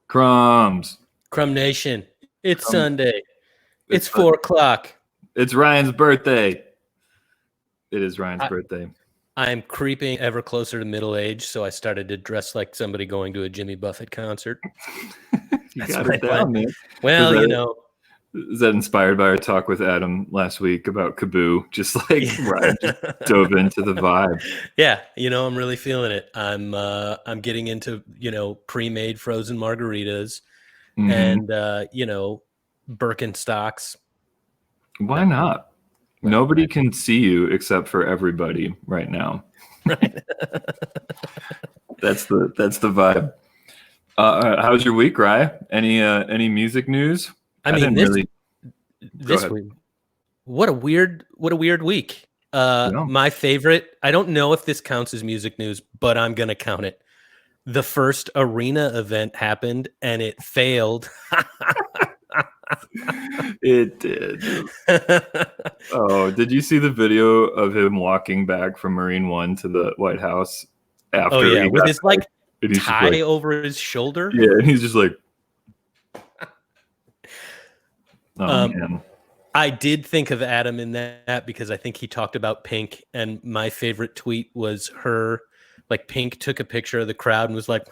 Crumbs. Crumb Nation. It's Sunday. It's 4 o'clock. It's Ryan's birthday. It is Ryan's birthday. I'm creeping ever closer to middle age, so I started to dress like somebody going to a Jimmy Buffett concert. You got it down, man. Well, you know. Is that inspired by our talk with Adam last week about Kaboo? Just like Ryan just dove into the vibe. Yeah, I'm really feeling it. I'm getting into, pre-made frozen margaritas and Birkenstocks. Why not? Nobody can see you except for everybody right now. Right. That's the vibe. How's your week, Rye? Any music news? This week, what a weird week. My favorite, I don't know if this counts as music news, but I'm going to count it. The first arena event happened and it failed. It did. Oh, did you see the video of him walking back from Marine One to the White House after with his tie over his shoulder? Yeah, and he's just like, man. I did think of Adam in that because I think he talked about Pink, and my favorite tweet was her. Like Pink took a picture of the crowd and was like,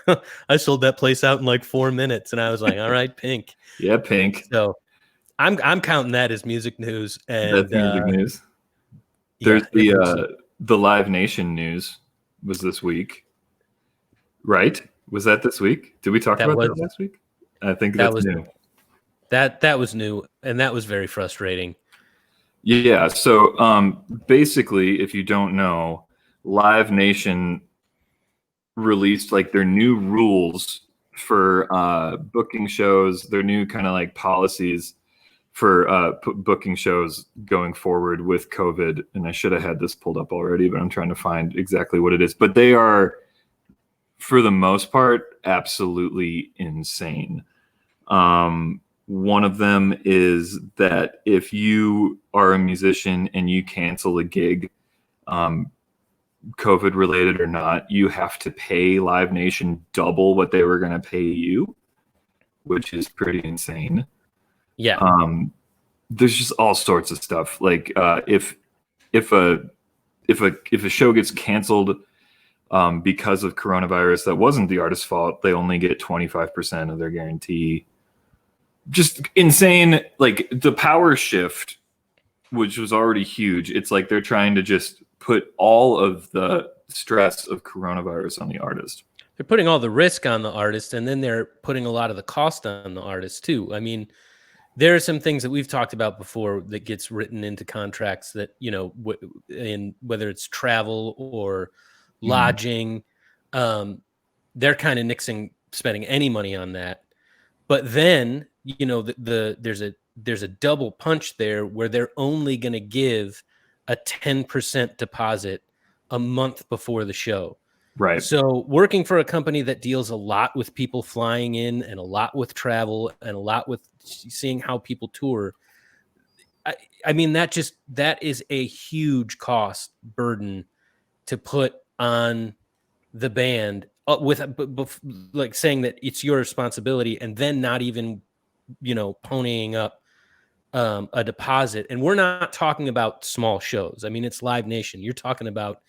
I sold that place out in like 4 minutes. And I was like, all right, Pink. Yeah, Pink. So I'm counting that as music news. And that's music news. There's the Live Nation news was this week. Right? Was that this week? Did we talk about that last week? I think that was new. That was new, and that was very frustrating. Yeah. So basically, if you don't know, Live Nation released like their new rules for booking shows, their new kind of like policies for booking shows going forward with COVID. And I should have had this pulled up already, but I'm trying to find exactly what it is. But they are, for the most part, absolutely insane. One of them is that if you are a musician and you cancel a gig, COVID related or not, you have to pay Live Nation double what they were going to pay you, which is pretty insane. Yeah. There's just all sorts of stuff. Like if a show gets canceled because of coronavirus, that wasn't the artist's fault. They only get 25% of their guarantee. Just insane. Like the power shift, which was already huge. It's like they're trying to just put all of the stress of coronavirus on the artist. They're putting all the risk on the artist, and then they're putting a lot of the cost on the artist too. I mean, there are some things that we've talked about before that gets written into contracts that, in whether it's travel or lodging, they're kind of nixing spending any money on that. But then, there's a double punch there where they're only going to give a 10% deposit a month before the show. Right. So working for a company that deals a lot with people flying in and a lot with travel and a lot with seeing how people tour, I mean, that is a huge cost burden to put on the band with like saying that it's your responsibility and then not even, ponying up a deposit. And we're not talking about small shows. I mean, it's Live Nation. You're talking about,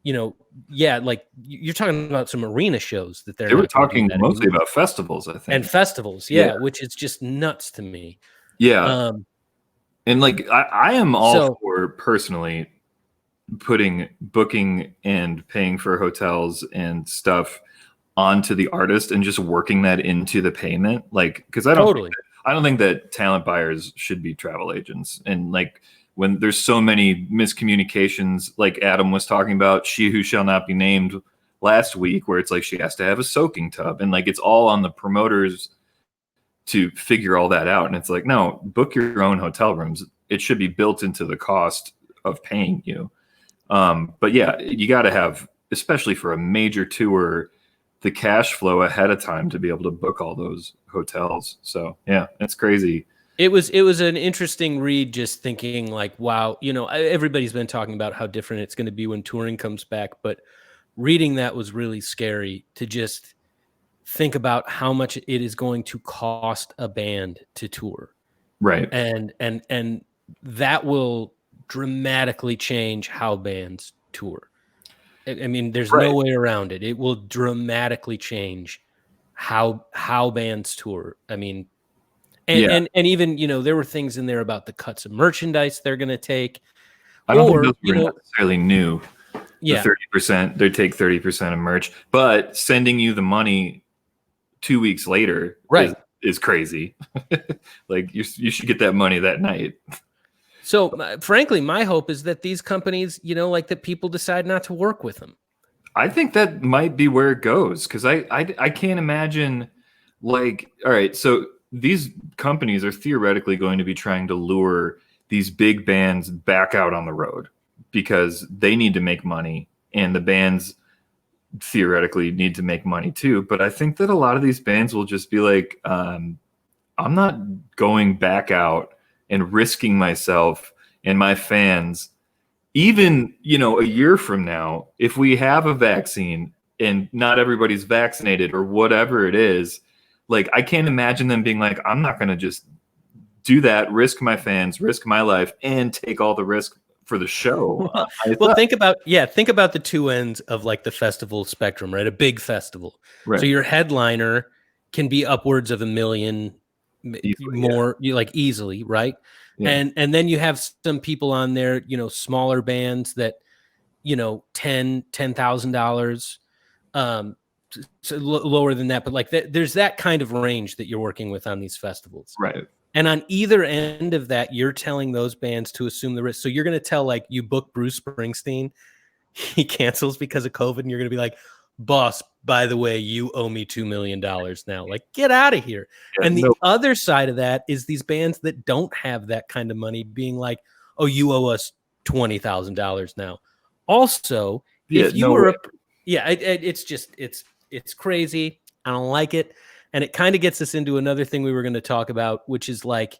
like you're talking about some arena shows that they were talking mostly about festivals, I think. And festivals, yeah, which is just nuts to me. Yeah. And like I am all for personally putting booking and paying for hotels and stuff onto the artist and just working that into the payment. Like, because I don't think that talent buyers should be travel agents. And like when there's so many miscommunications, like Adam was talking about, She Who Shall Not Be Named last week, where it's like she has to have a soaking tub, and like it's all on the promoters to figure all that out. And it's like, no, book your own hotel rooms. It should be built into the cost of paying you. But yeah, you got to have, especially for a major tour, the cash flow ahead of time to be able to book all those hotels. So yeah, it's crazy. It was an interesting read, just thinking like, wow, everybody's been talking about how different it's going to be when touring comes back, but reading that was really scary to just think about how much it is going to cost a band to tour. Right. And that will dramatically change how bands tour. I mean, there's no way around it. It will dramatically change how bands tour. I mean, and even, there were things in there about the cuts of merchandise they're going to take. I don't think those were necessarily new. Yeah. The 30%, they take 30% of merch, but sending you the money 2 weeks later is crazy. Like you should get that money that night. So frankly, my hope is that these companies, like that people decide not to work with them. I think that might be where it goes, because I can't imagine, like, all right, so these companies are theoretically going to be trying to lure these big bands back out on the road because they need to make money, and the bands theoretically need to make money too. But I think that a lot of these bands will just be like, I'm not going back out and risking myself and my fans, even, a year from now, if we have a vaccine and not everybody's vaccinated or whatever it is, like, I can't imagine them being like, I'm not going to just do that, risk my fans, risk my life, and take all the risk for the show. Well, think about the two ends of like the festival spectrum, right? A big festival. Right. So your headliner can be upwards of 1 million easily, more, easily, right? Yeah. And then you have some people on there, smaller bands that, $10,000, so lower than that, but like there's that kind of range that you're working with on these festivals, right? And on either end of that, you're telling those bands to assume the risk. So you're going to tell, like, you book Bruce Springsteen, he cancels because of COVID, and you're going to be like, boss, by the way, you owe me $2 million now. Like, get out of here. Yeah, and the other side of that is these bands that don't have that kind of money being like, oh, you owe us $20,000 now. Also, if you were it's crazy. I don't like it. And it kind of gets us into another thing we were going to talk about, which is like,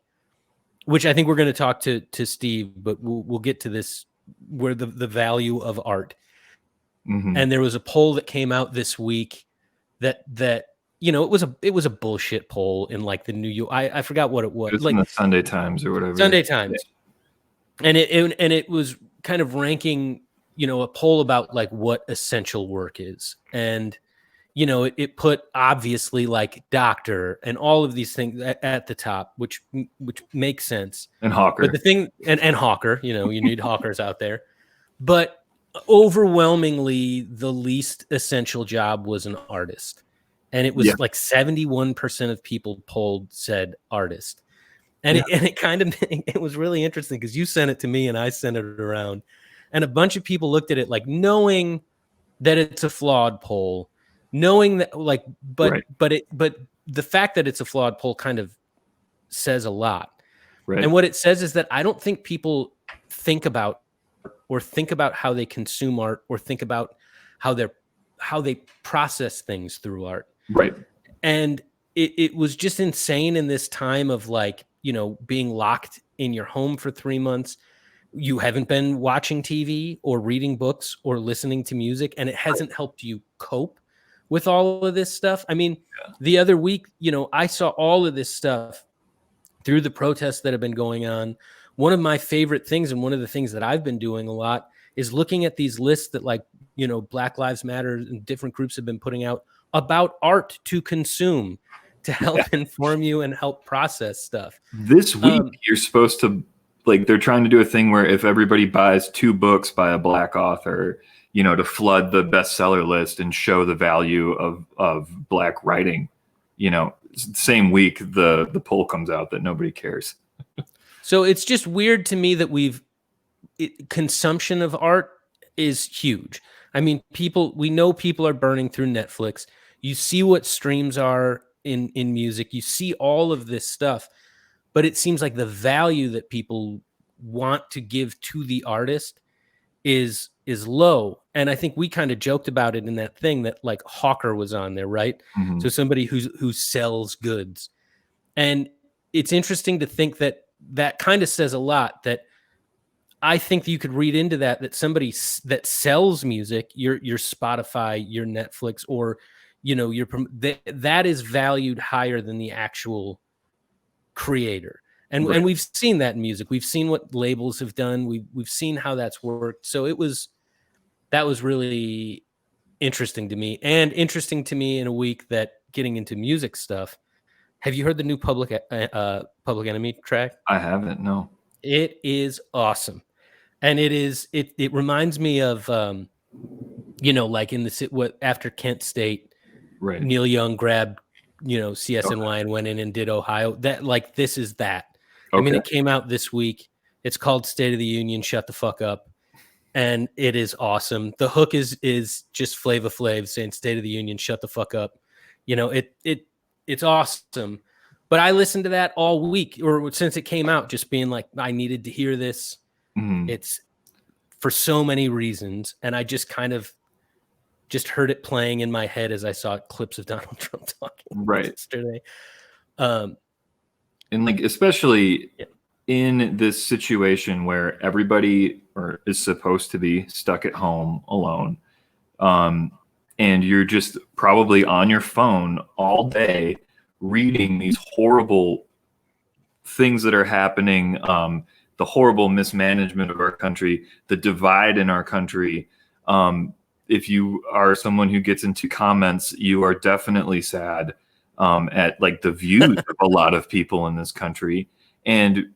which I think we're going to talk to Steve, but we'll get to this, where the value of art. Mm-hmm. And there was a poll that came out this week that it was a bullshit poll in like the New York. I forgot what it was. It was like in the Sunday Times or whatever. Sunday Times. Yeah. And it was kind of ranking, a poll about like what essential work is. And it put obviously like doctor and all of these things at the top, which makes sense. And hawker. But the thing, and hawker, you need hawkers out there. But overwhelmingly, the least essential job was an artist. And it was like 71% of people polled said artist. And it kind of, it was really interesting because you sent it to me and I sent it around. And a bunch of people looked at it like knowing that it's a flawed poll. Knowing that, like, but the fact that it's a flawed poll kind of says a lot. Right. And what it says is that I don't think people think about how they consume art or think about how they process things through art. Right. And it was just insane in this time of like, being locked in your home for 3 months. You haven't been watching TV or reading books or listening to music, and it hasn't helped you cope with all of this stuff. I mean, the other week, I saw all of this stuff through the protests that have been going on. One of my favorite things, and one of the things that I've been doing a lot, is looking at these lists that, like, Black Lives Matter and different groups have been putting out about art to consume to help inform you and help process stuff. This week, you're supposed to, like, they're trying to do a thing where if everybody buys 2 books by a Black author, to flood the bestseller list and show the value of Black writing, same week the poll comes out that nobody cares. So it's just weird to me that consumption of art is huge. I mean, we know people are burning through Netflix. You see what streams are in music. You see all of this stuff, but it seems like the value that people want to give to the artist is low. And I think we kind of joked about it in that thing that like hawker was on there, right? Mhm. So somebody who sells goods. And it's interesting to think that kind of says a lot, that I think that you could read into that somebody that sells music, your Spotify, your Netflix, or that is valued higher than the actual creator. And Right. we've seen that in music. We've seen what labels have done. We've seen how that's worked. So that was really interesting to me, and interesting to me in a week that getting into music stuff. Have you heard the new Public Enemy track? I haven't. No. It is awesome. And it reminds me of like in what after Kent State, Right. Neil Young grabbed CSNY Okay. and went in and did Ohio. That like this is that. Okay. I mean, it came out this week. It's called State of the Union, Shut the Fuck Up. And it is awesome. The hook is just Flava Flav saying State of the Union, shut the fuck up. It's awesome. But I listened to that all week, or since it came out, just being like, I needed to hear this. Mhm. It's for so many reasons. And I just kind of just heard it playing in my head as I saw clips of Donald Trump talking yesterday. And like, especially in this situation where everybody is supposed to be stuck at home alone, and you're just probably on your phone all day reading these horrible things that are happening, the horrible mismanagement of our country, the divide in our country. If you are someone who gets into comments, you are definitely sad at like the views of a lot of people in this country. And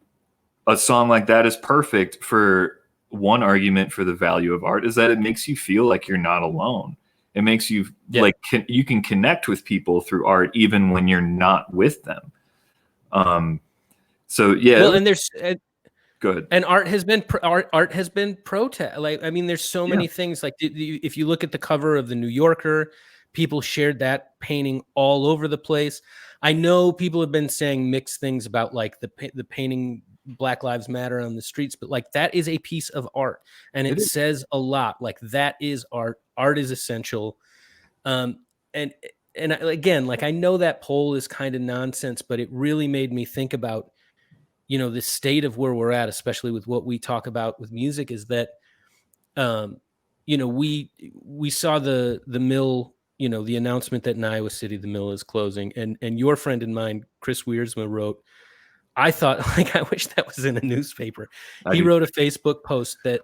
a song like that is perfect for one argument for the value of art, is that it makes you feel like you're not alone. It makes you like you can connect with people through art even when you're not with them. So yeah. Well, and there's good. And art has been protest. Like, I mean, there's so many things. Like, if you look at the cover of the New Yorker, people shared that painting all over the place. I know people have been saying mixed things about like the painting Black Lives Matter on the streets, but like that is a piece of art, and it says a lot. Like that is art. Art is essential. And again, like I know that poll is kind of nonsense, but it really made me think about the state of where we're at, especially with what we talk about with music, is that we saw the mill, the announcement that in Iowa City the mill is closing, and your friend and mine, Chris Wiersma, wrote, I thought, like, I wish that was in a newspaper. He wrote a Facebook post that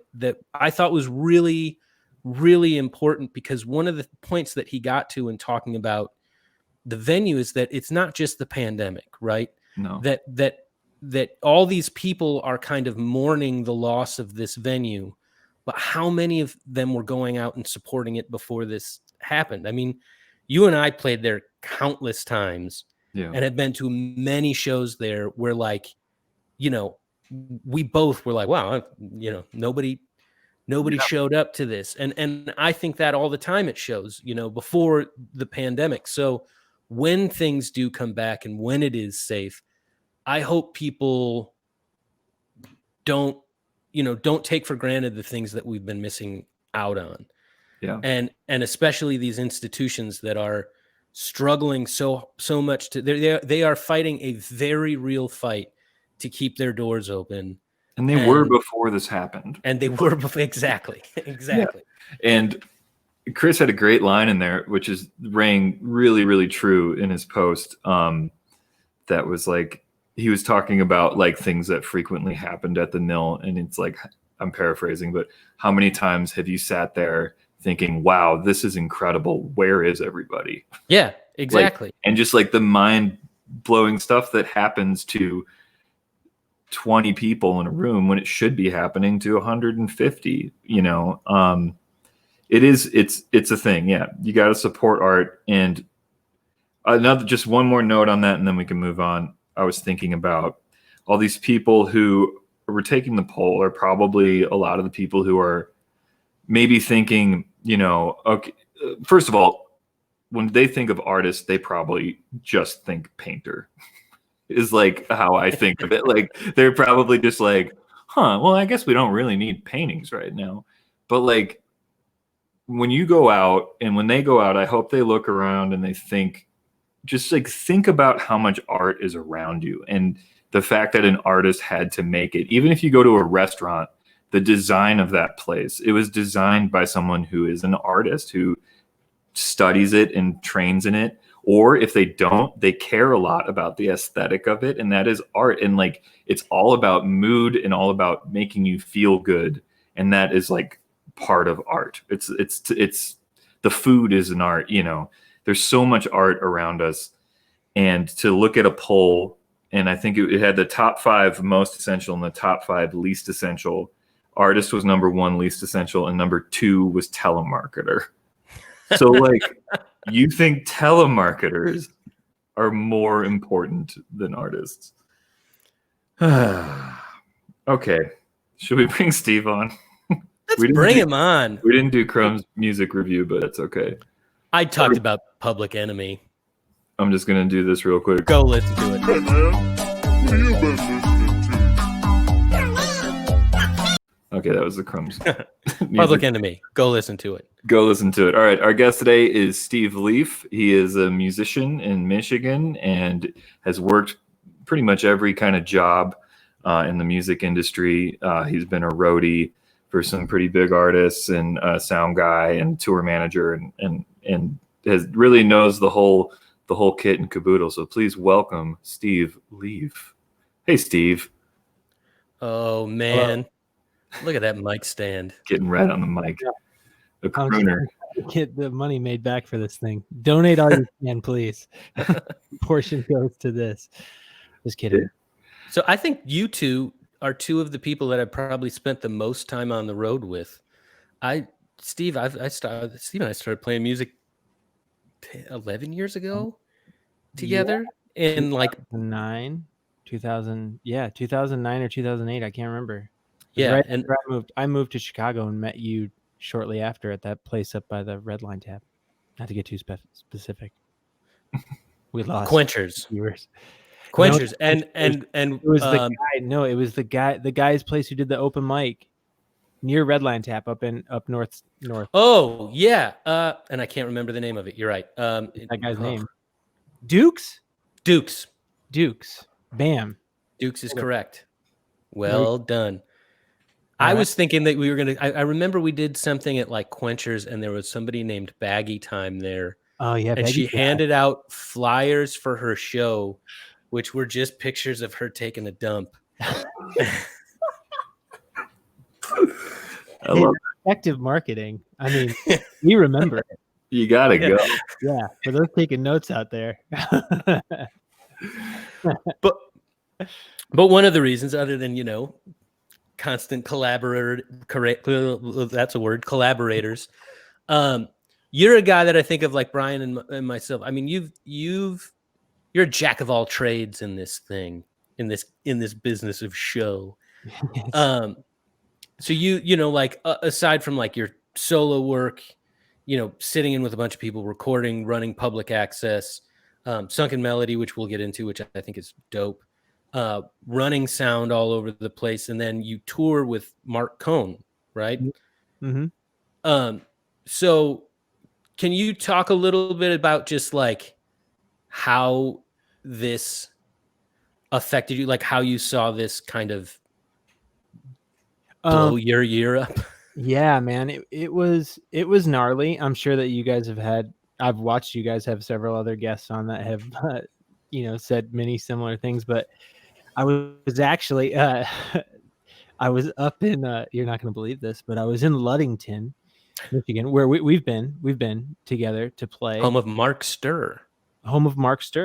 I thought was really, really important, because one of the points that he got to in talking about the venue is that it's not just the pandemic, right? No. That all these people are kind of mourning the loss of this venue, but how many of them were going out and supporting it before this happened? I mean, you and I played there countless times and have been to many shows there where, like, we both were like, wow, nobody showed up to this. And I think that all the time at shows, before the pandemic. So when things do come back and when it is safe, I hope people don't take for granted the things that we've been missing out on. Yeah. And especially these institutions that are struggling so much they are fighting a very real fight to keep their doors open. And they were before this happened. And they were before, exactly. Yeah. And Chris had a great line in there, which rang really, really true in his post. That was like, he was talking about like things that frequently happened at the mill. And it's like, I'm paraphrasing, but how many times have you sat there thinking, wow, this is incredible. Where is everybody? Yeah, exactly. And just like the mind blowing stuff that happens to 20 people in a room when it should be happening to 150, it's a thing. Yeah. You got to support art. And just one more note on that, and then we can move on. I was thinking about all these people who were taking the poll are probably a lot of the people who are maybe thinking, okay, first of all, when they think of artists, they probably just think painter is like how I think of it. Like they're probably just like, well, I guess we don't really need paintings right now. But like when you go out and when they go out, I hope they look around and they think, just like think about how much art is around you and the fact that an artist had to make it. Even if you go to a restaurant, the design of that place, it was designed by someone who is an artist who studies it and trains in it. Or if they don't, they care a lot about the aesthetic of it, and that is art. And like it's all about mood and all about making you feel good, and that is like part of art. It's the food is an art, you know. There's so much art around us, and to look at a poll, and I think it had the top 5 most essential and the top 5 least essential. Artist was number 1 least essential, and number 2 was telemarketer. So like you think telemarketers are more important than artists? Okay, should we bring Steve on? Let's bring him on. We didn't do Crumbs music review, but it's okay. I talked about Public Enemy. I'm just gonna do this real quick. Go listen to it. Hey man, who you been listening to? Okay, that was the Crumbs. Public Enemy. Go listen to it. Go listen to it. All right, our guest today is Steve Leaf. He is a musician in Michigan and has worked pretty much every kind of job in the music industry. He's been a roadie for some pretty big artists and a sound guy and tour manager and has really knows the whole kit and caboodle. So please welcome Steve Leaf. Hey, Steve. Oh man, look at that mic stand. Getting red on the mic. A crooner. Get the money made back for this thing. Donate all you can, please. Portion goes to this. Just kidding. So I think you two are two of the people that I've probably spent the most time on the road with. Steve and I started playing music 11 years ago together in like 2009 or 2008. I can't remember. Yeah, right and I moved to Chicago and met you shortly after at that place up by the Red Line Tap. Not to get too specific. We lost Quenchers. Viewers. Quenchers and it was the guy. No, it was the guy's place who did the open mic near Red Line Tap up north. Oh yeah, and I can't remember the name of it. You're right. That guy's name. Dukes. Bam. Dukes is correct. Well done. I was thinking that we were gonna. I remember we did something at like Quenchers, and there was somebody named Baggy Time there. Oh yeah, and she handed out flyers for her show, which were just pictures of her taking a dump. I love effective marketing. I mean, we remember it. You gotta go. Yeah, for those taking notes out there. But one of the reasons, other than constant collaborators. You're a guy that I think of like Brian and myself. I mean, you're a jack of all trades in this thing, in this business of show. Yes. So like aside from like your solo work, sitting in with a bunch of people, recording, running public access, Sunken Melody, which we'll get into, which I think is dope. Running sound all over the place, and then you tour with Marc Cohn, right? Mm-hmm. So can you talk a little bit about just like how this affected you, like how you saw this kind of blow your year up? Yeah, man, it was gnarly. I'm sure that you guys I've watched you guys have several other guests on that have said many similar things, but I was actually I was up in you're not going to believe this, but I was in Ludington, Michigan, where we've been together to play. Home of Mark Sturr.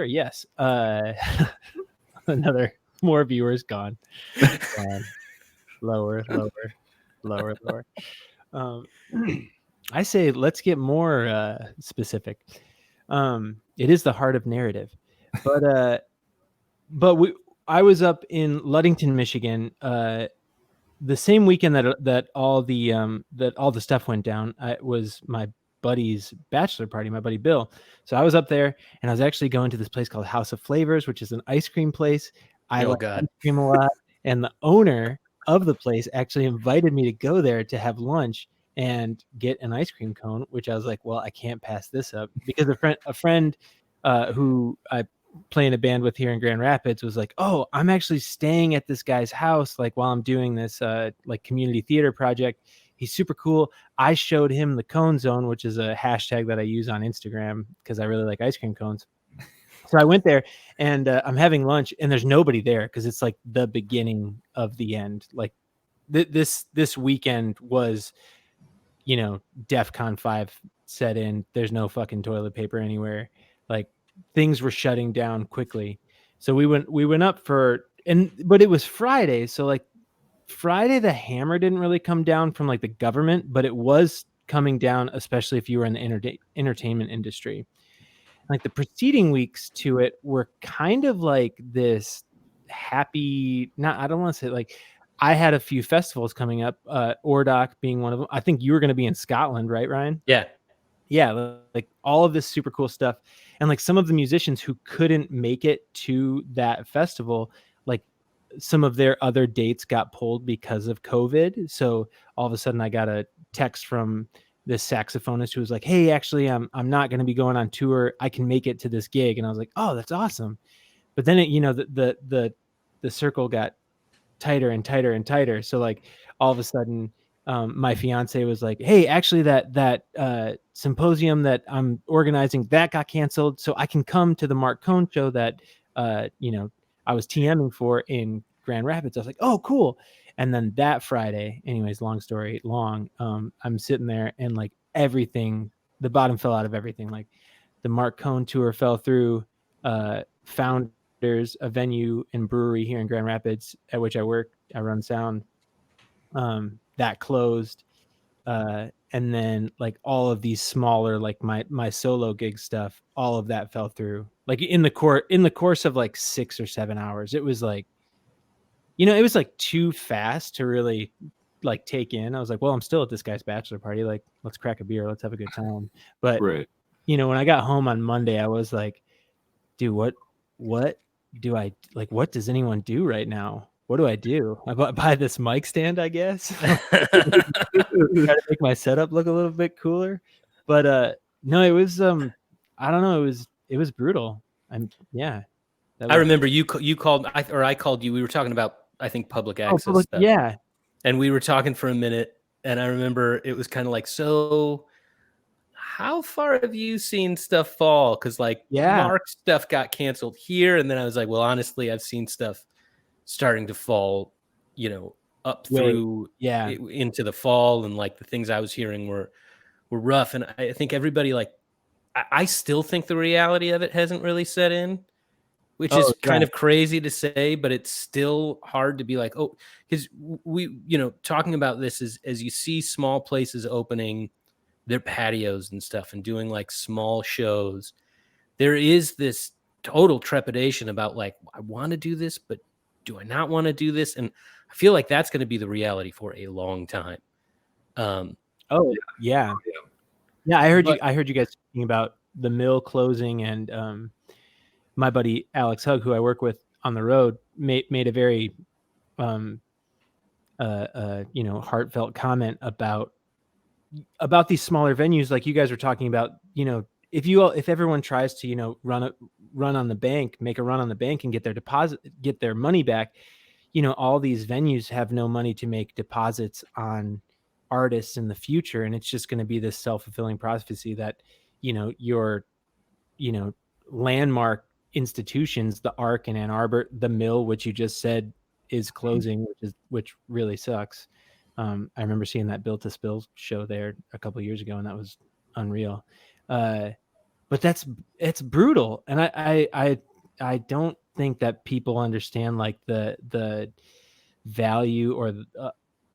Yes. Another more viewers gone. Lower. I say let's get more specific. It is the heart of narrative, but I was up in Ludington, Michigan, the same weekend that all the stuff went down. It was my buddy's bachelor party, my buddy Bill. So I was up there, and I was actually going to this place called House of Flavors, which is an ice cream place. I like ice cream a lot, and the owner of the place actually invited me to go there to have lunch and get an ice cream cone, which I was like, well, I can't pass this up, because a friend who I play in a band with here in Grand Rapids was like, oh, I'm actually staying at this guy's house like while I'm doing this like community theater project. He's super cool. I showed him the Cone Zone, which is a hashtag that I use on Instagram because I really like ice cream cones. So I went there and I'm having lunch and there's nobody there because it's like the beginning of the end. Like this weekend was, you know, DEFCON 5 set in. There's no fucking toilet paper anywhere. Like things were shutting down quickly. So we went up but it was Friday. So like Friday, the hammer didn't really come down from like the government, but it was coming down, especially if you were in the entertainment industry. Like the preceding weeks to it were kind of like this happy, I don't want to say, like I had a few festivals coming up, Ordoc being one of them. I think you were going to be in Scotland, right, Ryan? Yeah, like all of this super cool stuff. And like some of the musicians who couldn't make it to that festival, like some of their other dates got pulled because of COVID. So all of a sudden I got a text from this saxophonist who was like, hey, actually, I'm not going to be going on tour. I can make it to this gig. And I was like, oh, that's awesome. But then it, you know, the circle got tighter and tighter and tighter. So like all of a sudden, my fiance was like, hey, actually that symposium that I'm organizing, that got canceled. So I can come to the Marc Cohn show that, you know, I was TMing for in Grand Rapids. I was like, oh, cool. And then that Friday, anyways, long story long, I'm sitting there and like everything, the bottom fell out of everything. Like the Marc Cohn tour fell through, Founders, a venue and brewery here in Grand Rapids at which I work, I run sound, that closed. And then like all of these smaller, like my solo gig stuff, all of that fell through. Like in the course of like 6 or 7 hours. It was like, you know, it was like too fast to really like take in. I was like, well, I'm still at this guy's bachelor party. Like, let's crack a beer. Let's have a good time. But, Right. you know, when I got home on Monday, I was like, dude, what do I like? What does anyone do right now? What do I do? I buy this mic stand, I guess. Try to make my setup look a little bit cooler. But no, it was I don't know, it was brutal. Yeah. I remember you called, or I called you. We were talking about, I think, public access stuff. Yeah. And we were talking for a minute, and I remember it was kind of like, so how far have you seen stuff fall? Because like Mark's stuff got canceled here, and then I was like, well, honestly, I've seen stuff starting to fall, you know, up through into the fall, and like the things I was hearing were rough. And I think everybody, like, I still think the reality of it hasn't really set in, which is kind of crazy to say, but it's still hard to be like, oh, because we, you know, talking about this is as you see small places opening their patios and stuff and doing like small shows, there is this total trepidation about like, I want to do this, but do I not want to do this? And I feel like that's going to be the reality for a long time. Yeah. I heard you guys talking about the mill closing, and my buddy Alex Hug, who I work with on the road, made a very you know, heartfelt comment about these smaller venues, like you guys were talking about. You know, if everyone tries to, you know, run on the bank, make a run on the bank and get their money back, you know, all these venues have no money to make deposits on artists in the future, and it's just going to be this self-fulfilling prophecy that, you know, your, you know, landmark institutions, the Arc in Ann Arbor, the Mill, which you just said is closing, which really sucks. I remember seeing that Built to Spill show there a couple of years ago, and that was unreal. But it's brutal, and I don't think that people understand like the value or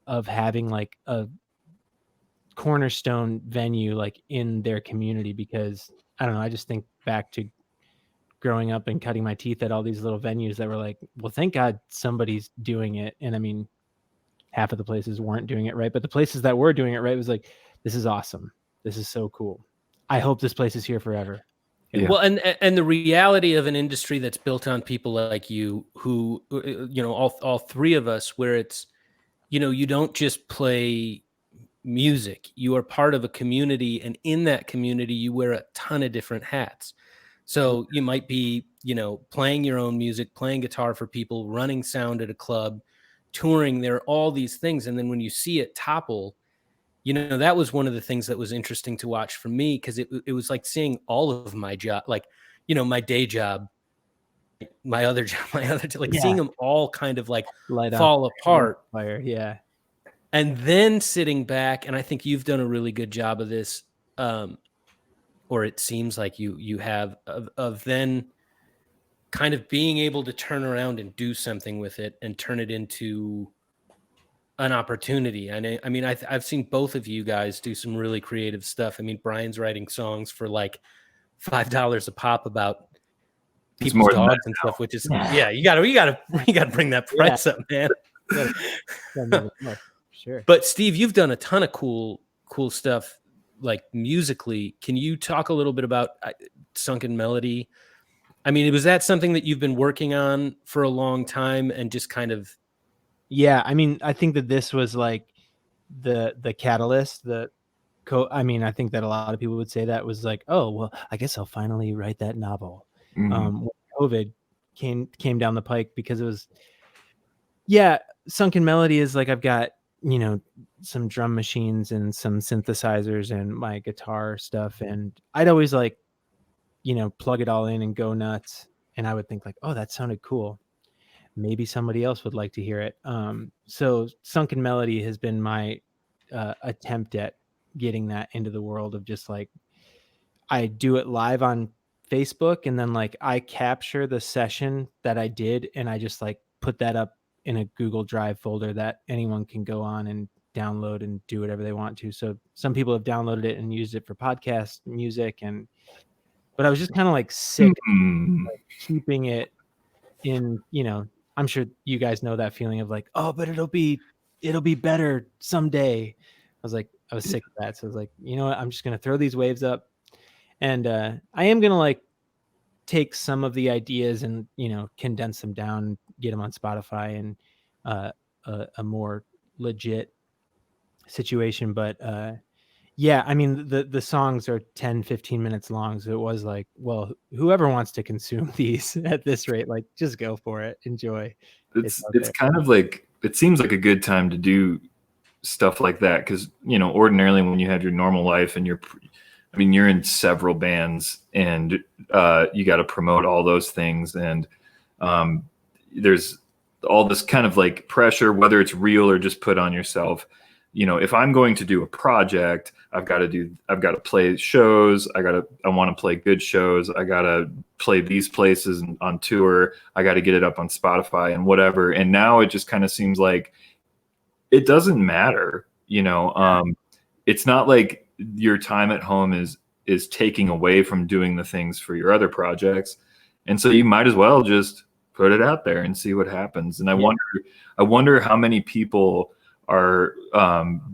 of having like a cornerstone venue like in their community, because I don't know, I just think back to growing up and cutting my teeth at all these little venues that were like, well, thank God somebody's doing it. And I mean, half of the places weren't doing it right, but the places that were doing it right was like, this is awesome. This is so cool. I hope this place is here forever. Yeah. Well, and the reality of an industry that's built on people like you, who, you know, all three of us, where it's, you know, you don't just play music. You are part of a community, and in that community, you wear a ton of different hats. So you might be, playing your own music, playing guitar for people, running sound at a club, touring. There are all these things. And then when you see it topple, that was one of the things that was interesting to watch for me, because it was like seeing all of my job, like, my day job, my other job, seeing them all kind of like fall apart. Fire. Yeah. And then sitting back, and I think you've done a really good job of this, or it seems like you have, of then kind of being able to turn around and do something with it and turn it into an opportunity. I mean, I've seen both of you guys do some really creative stuff. I mean, Brian's writing songs for like $5 a pop about people's dogs and stuff, which is you gotta bring that price up, man. Sure. But Steve, you've done a ton of cool stuff, like musically. Can you talk a little bit about Sunken Melody? I mean, was that something that you've been working on for a long time and just kind of? Yeah, I mean, I think that this was like the catalyst. I mean, I think that a lot of people would say that was like, oh, well, I guess I'll finally write that novel. When COVID came down the pike, because it was, Sunken Melody is like, I've got, some drum machines and some synthesizers and my guitar stuff. And I'd always like, plug it all in and go nuts. And I would think like, oh, that sounded cool. Maybe somebody else would like to hear it. So Sunken Melody has been my attempt at getting that into the world of just like, I do it live on Facebook, and then like I capture the session that I did, and I just like put that up in a Google Drive folder that anyone can go on and download and do whatever they want to. So some people have downloaded it and used it for podcast music, but I was just kind of like sick of, like, keeping it in, I'm sure you guys know that feeling of like, oh, but it'll be better someday. I was sick of that. So I was like, you know what? I'm just going to throw these waves up, and I am going to like take some of the ideas and, condense them down, get them on Spotify and a more legit situation. But I mean, the songs are 10, 15 minutes long. So it was like, well, whoever wants to consume these at this rate, like, just go for it. Enjoy. It's kind of like, it seems like a good time to do stuff like that. Cause ordinarily when you have your normal life and you're in several bands, and you got to promote all those things. And there's all this kind of like pressure, whether it's real or just put on yourself. If I'm going to do a project, I've got to play shows. I want to play good shows. I got to play these places on tour. I got to get it up on Spotify and whatever. And now it just kind of seems like it doesn't matter. It's not like your time at home is taking away from doing the things for your other projects. And so you might as well just put it out there and see what happens. And I wonder how many people are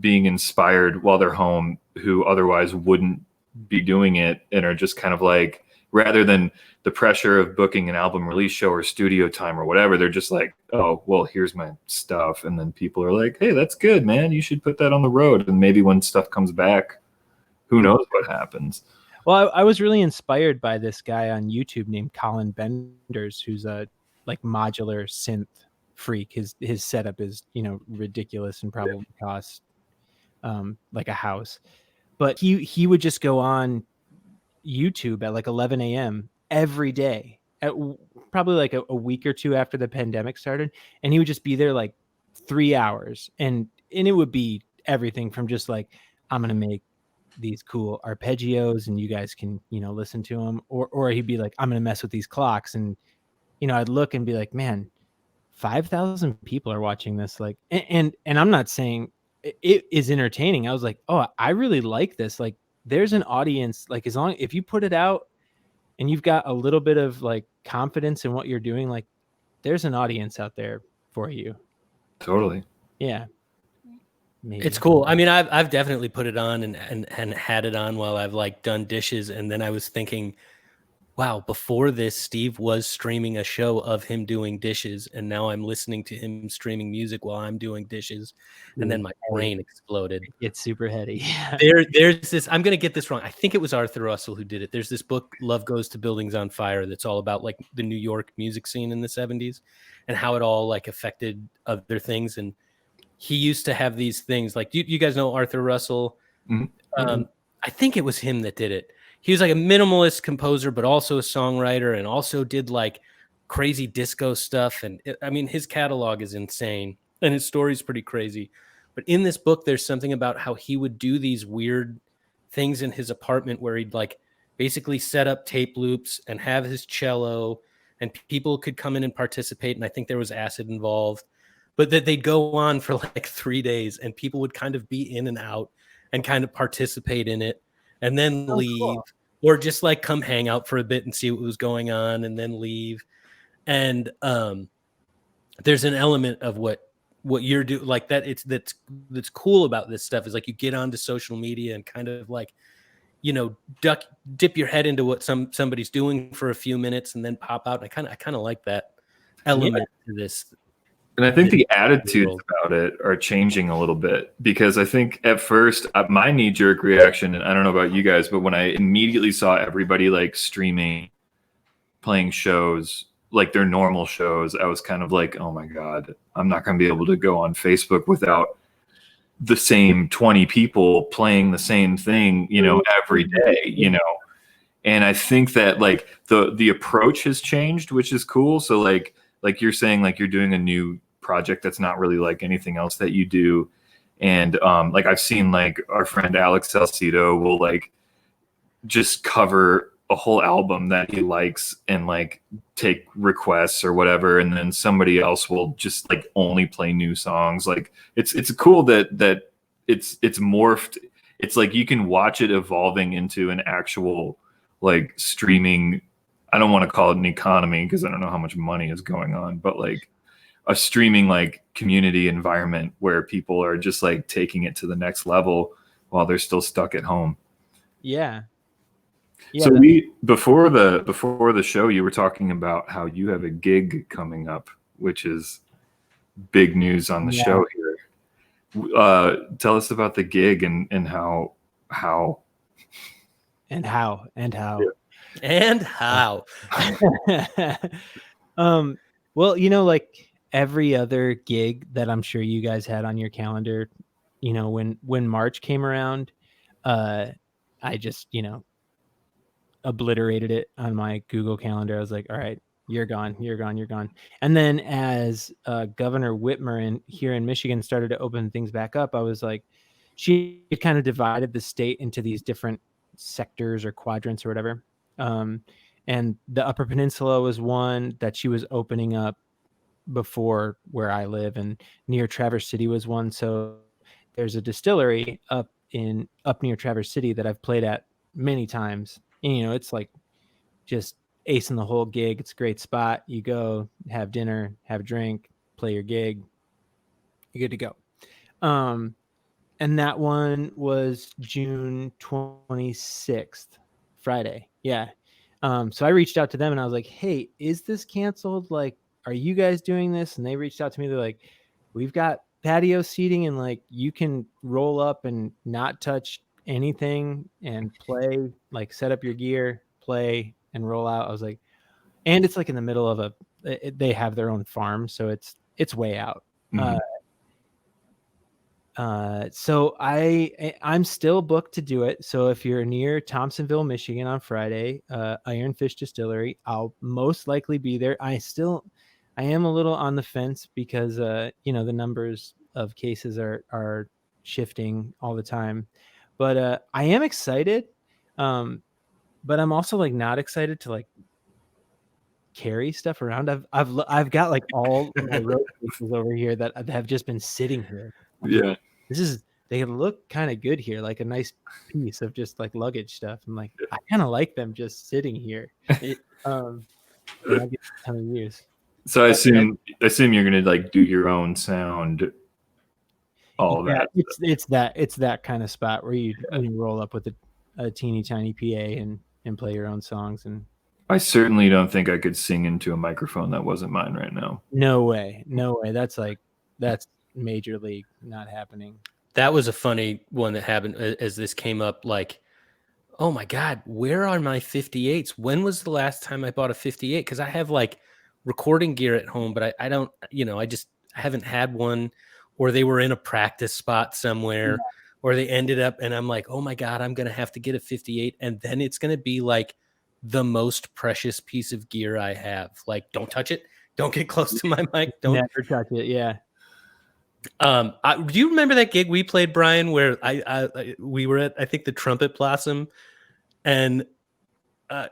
being inspired while they're home who otherwise wouldn't be doing it, and are just kind of like, rather than the pressure of booking an album release show or studio time or whatever, they're just like, oh, well, here's my stuff. And then people are like, hey, that's good, man. You should put that on the road. And maybe when stuff comes back, who knows what happens. Well, I was really inspired by this guy on YouTube named Colin Benders, who's a like modular synth freak. His setup is, ridiculous and probably costs like a house. But he would just go on YouTube at like 11 a.m. every day, at probably like a week or two after the pandemic started, and he would just be there like 3 hours, and it would be everything from just like, I'm gonna make these cool arpeggios and you guys can listen to them, or he'd be like, I'm gonna mess with these clocks, and I'd look and be like, man, 5,000 people are watching this, like, and I'm not saying it is entertaining. I was like, oh, I really like this. Like, there's an audience. Like, if you put it out and you've got a little bit of like confidence in what you're doing, like, there's an audience out there for you. Totally. Yeah. Maybe. It's cool. I mean, I've definitely put it on and had it on while I've like done dishes. And then I was thinking, wow, before this, Steve was streaming a show of him doing dishes, and now I'm listening to him streaming music while I'm doing dishes, and then my brain exploded. It's super heady. There's this, I'm gonna get this wrong. I think it was Arthur Russell who did it. There's this book, Love Goes to Buildings on Fire, that's all about like the New York music scene in the 70s and how it all like affected other things. And he used to have these things like, you guys know Arthur Russell. Mhm. I think it was him that did it. He was like a minimalist composer, but also a songwriter, and also did like crazy disco stuff. And I mean, his catalog is insane and his story's pretty crazy. But in this book, there's something about how he would do these weird things in his apartment where he'd like basically set up tape loops and have his cello, and people could come in and participate. And I think there was acid involved, but that they'd go on for like 3 days and people would kind of be in and out and kind of participate in it and then leave, cool. or just like come hang out for a bit and see what was going on and then leave. And there's an element of what you're doing like that. That's cool about this stuff is like you get onto social media and kind of like, you know, dip your head into what somebody's doing for a few minutes and then pop out. I kind of like that element to this. And I think the attitudes about it are changing a little bit, because I think at first my knee-jerk reaction, and I don't know about you guys, but when I immediately saw everybody like streaming, playing shows, like their normal shows, I was kind of like, oh my God, I'm not going to be able to go on Facebook without the same 20 people playing the same thing, you know, every day, you know. And I think that like the approach has changed, which is cool. So like you're saying, like you're doing a new project that's not really like anything else that you do. And like I've seen like our friend Alex Salcido will like just cover a whole album that he likes and like take requests or whatever, and then somebody else will just like only play new songs. Like it's cool that it's morphed. It's like you can watch it evolving into an actual like streaming. I don't want to call it an economy because I don't know how much money is going on, but like a streaming like community environment where people are just like taking it to the next level while they're still stuck at home. Yeah. So before the show, you were talking about how you have a gig coming up, which is big news on the show here. Tell us about the gig and how. And how. Well, you know, like every other gig that I'm sure you guys had on your calendar, you know, when March came around, I just, you know, obliterated it on my Google Calendar. I was like, all right, you're gone. And then as Governor Whitmer here in Michigan started to open things back up, I was like, she kind of divided the state into these different sectors or quadrants or whatever. And the Upper Peninsula was one that she was opening up before where I live, and near Traverse City was one. So there's a distillery up near Traverse City that I've played at many times. And, you know, it's like just acing the whole gig. It's a great spot. You go have dinner, have a drink, play your gig. You're good to go. And that one was June 26th, Friday. Yeah. So I reached out to them and I was like, hey, is this canceled? Like, are you guys doing this? And they reached out to me. They're like, we've got patio seating and like you can roll up and not touch anything and play, like set up your gear, play and roll out. I was like, and it's like in the middle of they have their own farm, so it's way out. Mm-hmm. So I'm still booked to do it. So if you're near Thompsonville, Michigan on Friday, Ironfish Distillery, I'll most likely be there. I am a little on the fence because you know, the numbers of cases are shifting all the time, but I am excited. But I'm also like not excited to like carry stuff around. I've got like all my road cases over here that have just been sitting here. Yeah. They look kind of good here, like a nice piece of just like luggage stuff. I'm like, I kind of like them just sitting here. I get a ton of use. So I assume you're gonna like do your own sound, all of that. It's that kind of spot where you roll up with a teeny tiny PA and play your own songs. And I certainly don't think I could sing into a microphone that wasn't mine right now. No way. That's major league not happening. That was a funny one that happened as this came up. Like, oh my God, where are my 58s? When was the last time I bought a 58? Because I have like recording gear at home, but I don't, I haven't had one, or they were in a practice spot somewhere, or they ended up, and I'm like, oh my God, I'm going to have to get a 58. And then it's going to be like the most precious piece of gear I have. Like, don't touch it. Don't get close to my mic. Don't Never touch it. Yeah. Do you remember that gig we played, Brian, where we were at, I think, the Trumpet Blossom, and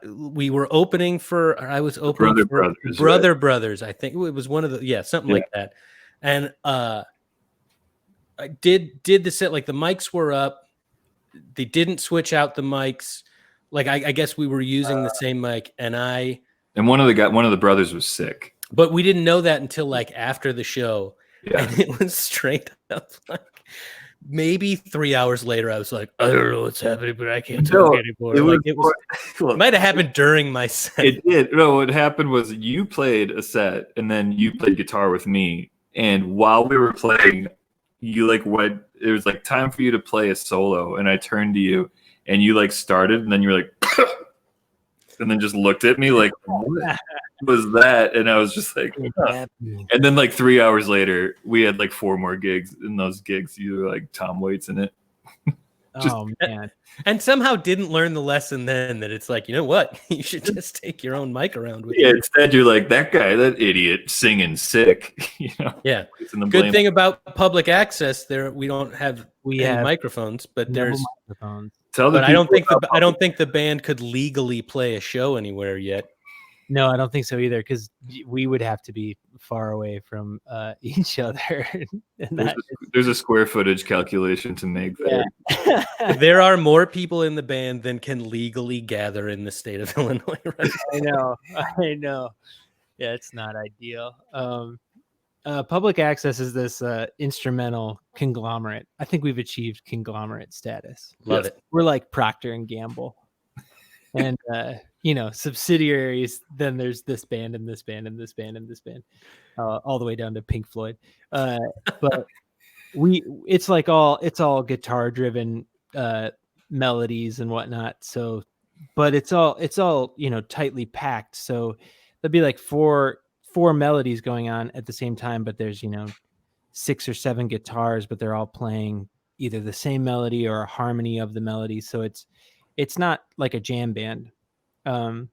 we were opening for, or I was opening for Brother Brothers. I think it was one of the, something like that. And I did the set, like the mics were up. They didn't switch out the mics. Like I guess we were using the same mic, and one of the brothers was sick, but we didn't know that until like after the show. Yeah. And it was straight up like maybe 3 hours later, I was like, I don't know what's happening, but I can't talk anymore. It might have happened during my set. It did. No, what happened was you played a set and then you played guitar with me. And while we were playing, you like went, it was like time for you to play a solo. And I turned to you and you like started and then you were like, and then just looked at me like, what was that? And I was just like, huh. And then like 3 hours later, we had like 4 more gigs. In those gigs, you were like Tom Waits in it. Man. And somehow didn't learn the lesson then that it's like, you know what? You should just take your own mic around with you. Instead you're like, that guy, that idiot singing sick. Yeah. Good thing about public access there, we don't have any microphones, but there's microphones. But I don't think the band could legally play a show anywhere yet. No, I don't think so either, because we would have to be far away from each other. There's a square footage calculation to make there. Yeah. There are more people in the band than can legally gather in the state of Illinois. Right? I know. Yeah, it's not ideal. Public access is this instrumental conglomerate. I think we've achieved conglomerate status. Love it. We're like Procter and Gamble. And subsidiaries, then there's this band and this band and this band and this band, all the way down to Pink Floyd. But it's all guitar driven melodies and whatnot. So, but it's all tightly packed. So there'll be like four melodies going on at the same time, but there's 6 or 7 guitars, but they're all playing either the same melody or a harmony of the melody. So it's not like a jam band. And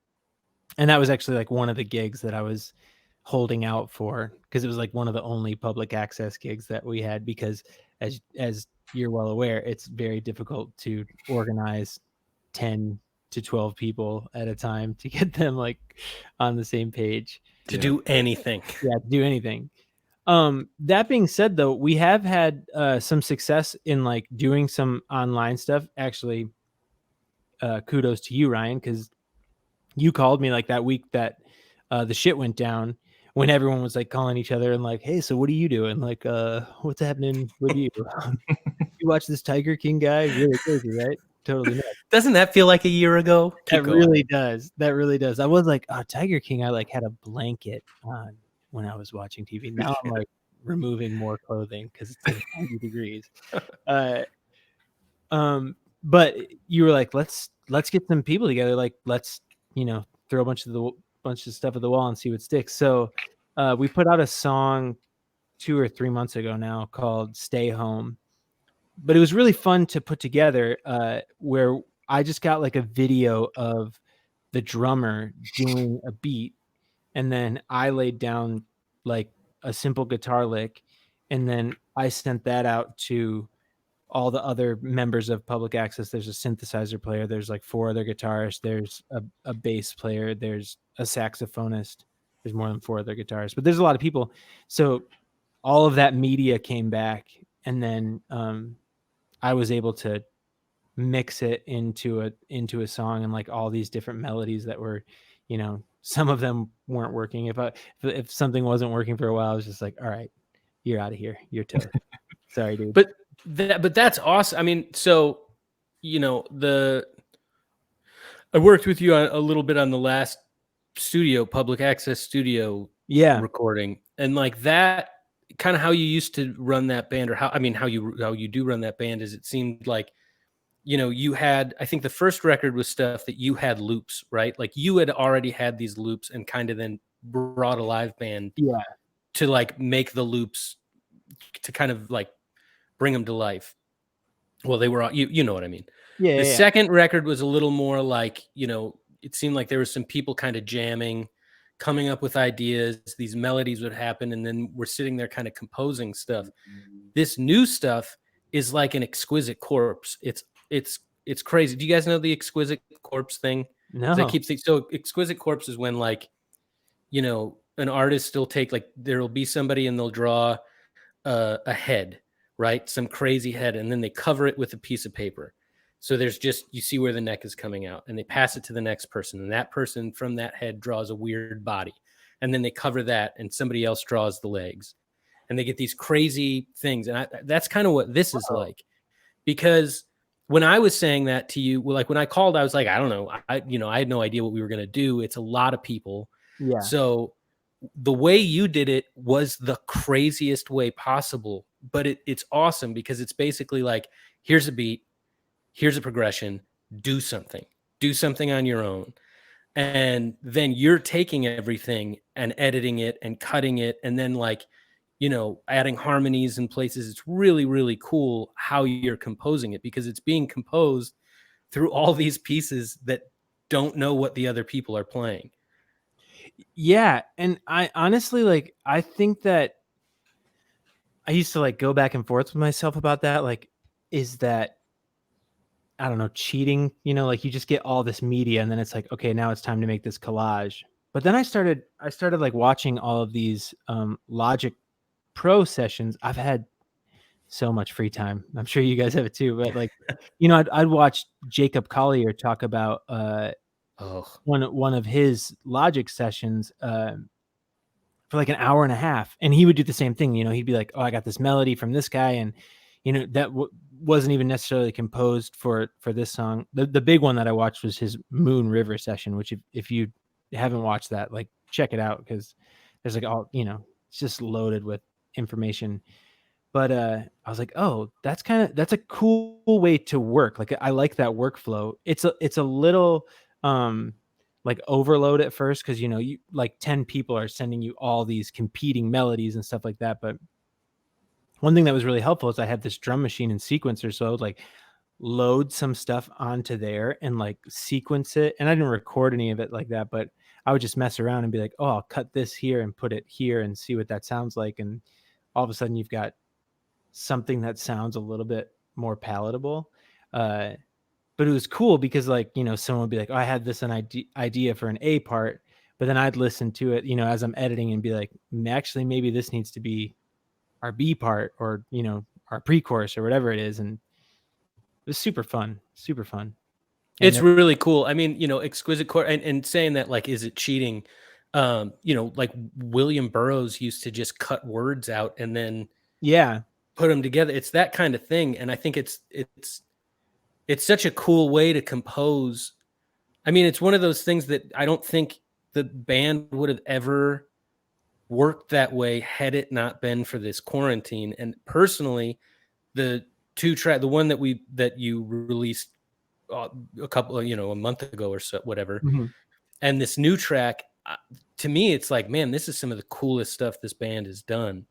that was actually like one of the gigs that I was holding out for, because it was like one of the only public access gigs that we had, because as you're well aware, it's very difficult to organize 10 to 12 people at a time to get them like on the same page to do anything. Yeah, to do anything. That being said, though, we have had some success in like doing some online stuff. Actually, kudos to you, Ryan, because you called me like that week that the shit went down, when everyone was like calling each other and like, hey, so what are you doing? Like, what's happening with you? You watch this Tiger King guy? Really crazy, right? Totally nuts. Doesn't that feel like a year ago? That really does. That really does. I was like, oh, Tiger King, I like had a blanket on when I was watching TV. Now I'm like removing more clothing because it's like 90 degrees. But you were like, let's get some people together. Like, let's throw a bunch of stuff at the wall and see what sticks. So we put out a song 2 or 3 months ago now called "Stay Home," but it was really fun to put together. Where I just got like a video of the drummer doing a beat, and then I laid down like a simple guitar lick, and then I sent that out to all the other members of public access. There's a synthesizer player, there's like 4 other guitarists, there's a bass player, there's a saxophonist, there's more than 4 other guitarists, but there's a lot of people. So all of that media came back, and then I was able to mix it into a song, and like all these different melodies that were, some of them weren't working. If something wasn't working for a while, I was just like, all right, you're out of here, you're toast. Sorry, dude. But that's awesome. I mean, so I worked with you a little bit on the last studio, public access studio Yeah. recording, and like that kind of how you used to run that band, or how you do run that band, is it seemed like, you had, I think the first record was stuff that you had loops, right? Like you had already had these loops and kind of then brought a live band Yeah. to like make the loops, to kind of like bring them to life. Well, they were, you know what I mean? Yeah. The Yeah. second record was a little more like, it seemed like there was some people kind of jamming, coming up with ideas, these melodies would happen, and then we're sitting there kind of composing stuff. This new stuff is like an exquisite corpse. It's crazy. Do you guys know the exquisite corpse thing? 'Cause I No. keep thinking, so exquisite corpse is when like, an artist will take, like, there'll be somebody and they'll draw a head, right? Some crazy head, and then they cover it with a piece of paper. So there's just, you see where the neck is coming out, and they pass it to the next person, and that person from that head draws a weird body, and then they cover that, and somebody else draws the legs, and they get these crazy things. And that's kind of what this is like, because when I was saying that to you, well, like when I called, I was like, I don't know, I had no idea what we were going to do. It's a lot of people. Yeah. So the way you did it was the craziest way possible, but it's awesome, because it's basically like, here's a beat, here's a progression, do something on your own. And then you're taking everything and editing it and cutting it, and then like, adding harmonies in places. It's really, really cool how you're composing it, because it's being composed through all these pieces that don't know what the other people are playing. Yeah. And I honestly, like, I think that I used to like go back and forth with myself about that. Like, is that, I don't know, cheating? Like you just get all this media and then it's like, okay, now it's time to make this collage. But then I started like watching all of these Logic Pro sessions. I've had so much free time. I'm sure you guys have it too. But like, I'd watch Jacob Collier talk about one of his Logic sessions for like an hour and a half, and he would do the same thing. He'd be like, "Oh, I got this melody from this guy," and that wasn't even necessarily composed for this song. The big one that I watched was his Moon River session, which if you haven't watched that, like check it out, because there's like all it's just loaded with information. But I was like, oh, that's a cool way to work. Like I like that workflow. It's a little like overload at first, because you like 10 people are sending you all these competing melodies and stuff like that. But one thing that was really helpful is I had this drum machine and sequencer, so I would like load some stuff onto there and like sequence it. And I didn't record any of it like that, but I would just mess around and be like, oh, I'll cut this here and put it here and see what that sounds like. And all of a sudden you've got something that sounds a little bit more palatable. But it was cool because like, someone would be like, oh, I had this idea for an A part, but then I'd listen to it, as I'm editing and be like, actually, maybe this needs to be our B part, or, our pre-chorus or whatever it is. And it was super fun. And it's really cool. I mean, exquisite chord, and saying that, like, is it cheating? Like William Burroughs used to just cut words out and then put them together. It's that kind of thing. And I think it's such a cool way to compose. I mean, it's one of those things that I don't think the band would have ever worked that way had it not been for this quarantine. And personally, the one that you released a couple, a month ago or so, whatever, and this new track, to me, it's like, man, this is some of the coolest stuff this band has done.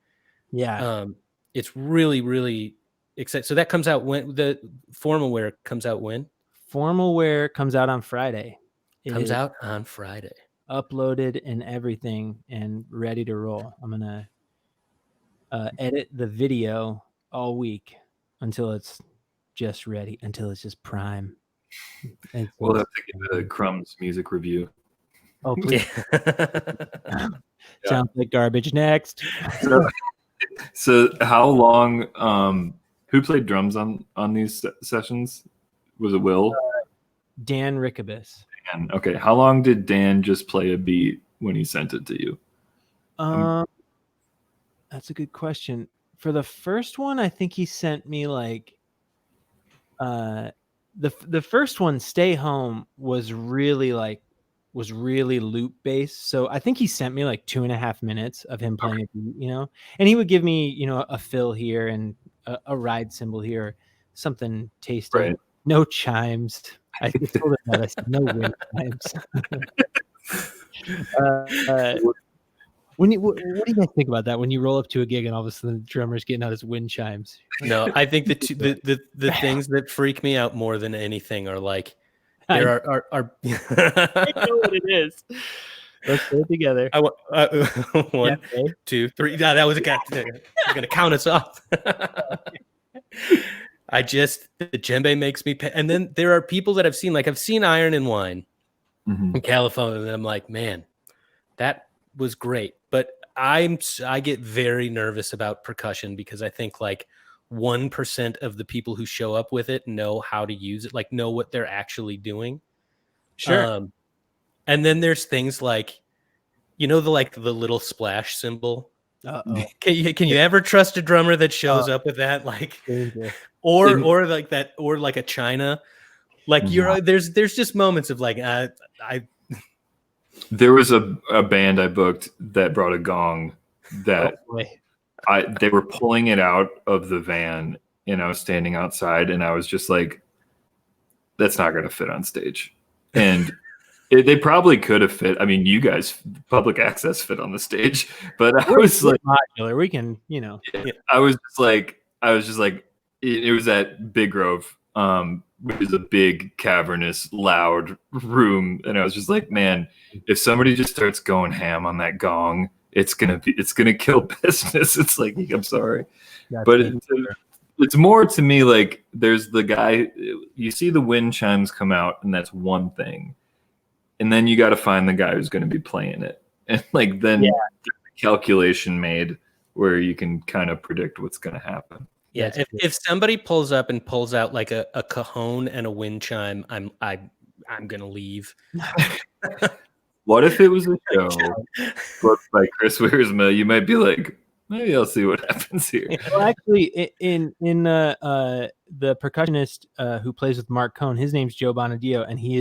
It's really, really exciting. So that comes out when? The Formal Wear comes out when? Formal Wear comes out on Friday. Comes out on Friday. Uploaded and everything and ready to roll. I'm gonna edit the video all week until it's just ready, until it's just prime. We'll have to give a Crumbs music review. Oh, please. Sounds like garbage. Next. So how long? Who played drums on these sessions? Was it Will? Dan Rickabis. Dan. Okay. How long did Dan just play a beat when he sent it to you? That's a good question. For the first one, I think he sent me like the first one, Stay Home, was really like was really loop based. So I think he sent me like 2.5 minutes of him playing a beat, and he would give me, a fill here and a ride cymbal here, something tasty. Right. No chimes. I told him that. I said no wind chimes. What do you guys think about that? When you roll up to a gig and all of a sudden the drummer's getting out his wind chimes. No, I think the things that freak me out more than anything are like there are I know what it is. Let's play it together. One, 2, 3. No, that was a guy. He's gonna count us off. The djembe makes me pay. And then there are people that I've seen Iron and Wine in California, and I'm like, man, that was great. But I get very nervous about percussion because I think like 1% of the people who show up with it know how to use it, like know what they're actually doing. Sure. And then there's things like, the little splash cymbal. Can you ever trust a drummer that shows up with that? Like, or like that, or like a China, like there's just moments of like, There was a band I booked that brought a gong that they were pulling it out of the van, and I was standing outside, and I was just like, that's not going to fit on stage. And they probably could have fit. I mean, you guys, public access fit on the stage, but I was like, modular. We can, I was just like, it was at Big Grove, which is a big, cavernous, loud room, and I was just like, man, if somebody just starts going ham on that gong, it's gonna kill business. It's like, I'm sorry, but it's more to me like there's the guy, you see the wind chimes come out, and that's one thing, and then you got to find the guy who's going to be playing it, and like then the calculation made where you can kind of predict what's going to happen. Yeah, if somebody pulls up and pulls out like a cajon and a wind chime, I'm gonna leave. What if it was a show booked by Chris Wiersma? You might be like, maybe I'll see what happens here. Well, actually, in the percussionist who plays with Marc Cohn, his name's Joe Bonadio, and he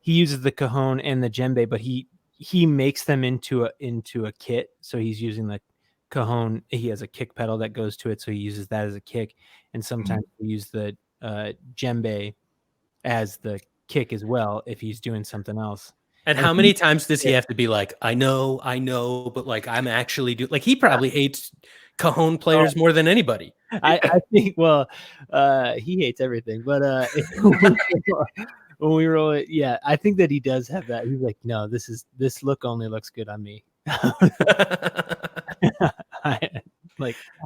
uses the cajon and the djembe, but he makes them into a kit. So he's using the cajon, he has a kick pedal that goes to it, so he uses that as a kick, and sometimes we use the djembe as the kick as well if he's doing something else. And how many times does he have to be like, I know, but like I'm actually like he probably hates cajon players more than anybody. I think he hates everything, but when we roll it, I think that he does have that. He's like, no, this look only looks good on me.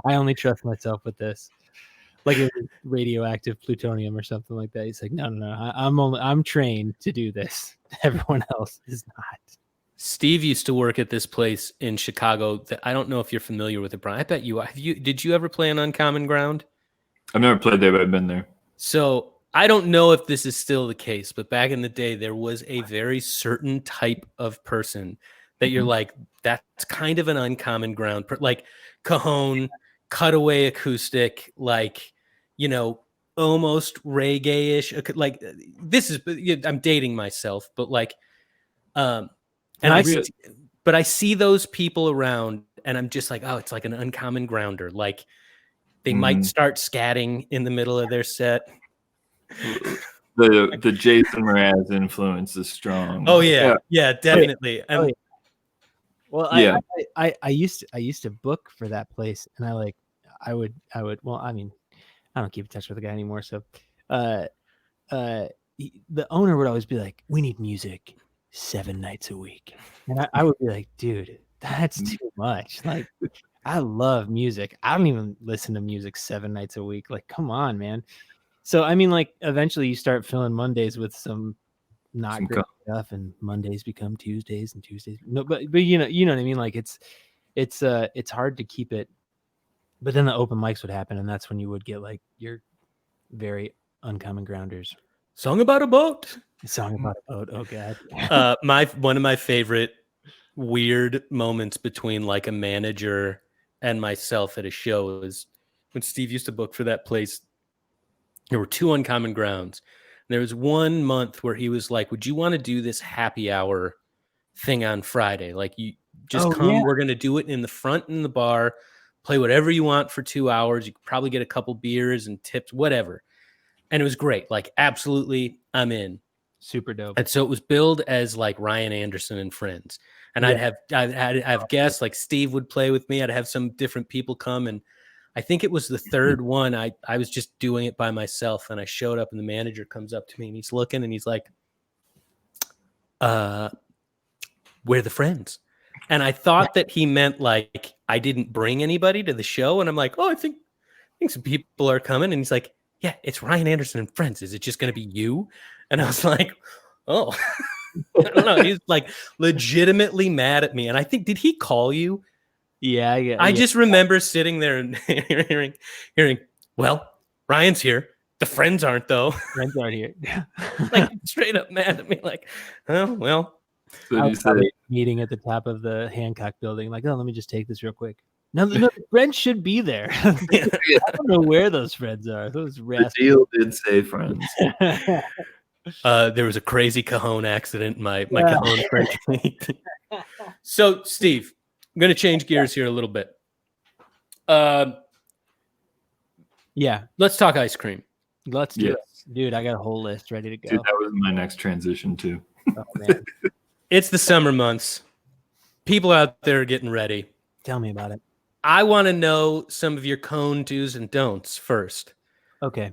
I only trust myself with this, like it was radioactive plutonium or something like that. He's like, no, I'm trained to do this. Everyone else is not. Steve used to work at this place in Chicago that I don't know if you're familiar with it, Brian. I bet you are. Did you ever play on Uncommon Ground? I've never played there, but I've been there. So I don't know if this is still the case, but back in the day, there was a very certain type of person that you're like, that's kind of an Uncommon Ground, like cajon, cutaway acoustic, like, almost reggae-ish. Like this is, I'm dating myself, but like, and I see those people around, and I'm just like, oh, it's like an Uncommon Grounder. Like they might start scatting in the middle of their set. The Jason Mraz influence is strong. Oh yeah, definitely. Well, I used to book for that place, and I would. Well, I mean, I don't keep in touch with the guy anymore. So, the owner would always be like, "We need music 7 nights a week," and I would be like, "Dude, that's too much. Like, I love music. I don't even listen to music 7 nights a week. Like, come on, man." So, I mean, like, eventually you start filling Mondays with some not great stuff, and Mondays become Tuesdays, and Tuesdays. No, but you know what I mean. Like it's hard to keep it. But then the open mics would happen, and that's when you would get like your very Uncommon Grounders. Song about a boat. Song about a boat. Oh god. One of my favorite weird moments between like a manager and myself at a show is when Steve used to book for that place. There were 2 Uncommon Grounds. There was one month where he was like, would you want to do this happy hour thing on Friday? Like, you just come, yeah. we're going to do it in the front in the bar, play whatever you want for 2 hours. You could probably get a couple beers and tips, whatever. And it was great. Like, absolutely, I'm in. Super dope. And so it was billed as like Ryan Anderson and Friends. And Yeah. I'd have guests like Steve would play with me. I'd have some different people come. And I think it was the third one. I was just doing it by myself. And I showed up and the manager comes up to me and he's looking and he's like, we're the Friends. And I thought that he meant like I didn't bring anybody to the show. And I'm like, oh, I think some people are coming. And he's like, yeah, it's Ryan Anderson and Friends. Is it just going to be you? And I was like, oh, I don't know. He's like legitimately mad at me. And I think, did he call you? Yeah. I just remember sitting there and hearing, well, Ryan's here. The Friends aren't, though. Friends aren't here. Like, straight up mad at me. Like, oh, well. So I you was say, probably meeting at the top of the Hancock building. Like, oh, let me just take this real quick. No, the friends should be there. I don't know where those friends are. Those the rascals. deal did say Friends. There was a crazy Cajon accident in my Cajon French. So, Steve, I'm going to change gears here a little bit. Yeah, Let's talk ice cream. let's do Yes. it. Dude, I got a whole list ready to go. Dude, that was my next transition too. Oh, man. It's the summer months. People out there are getting ready. Tell me about it. I want to know some of your cone do's and don'ts first. Okay.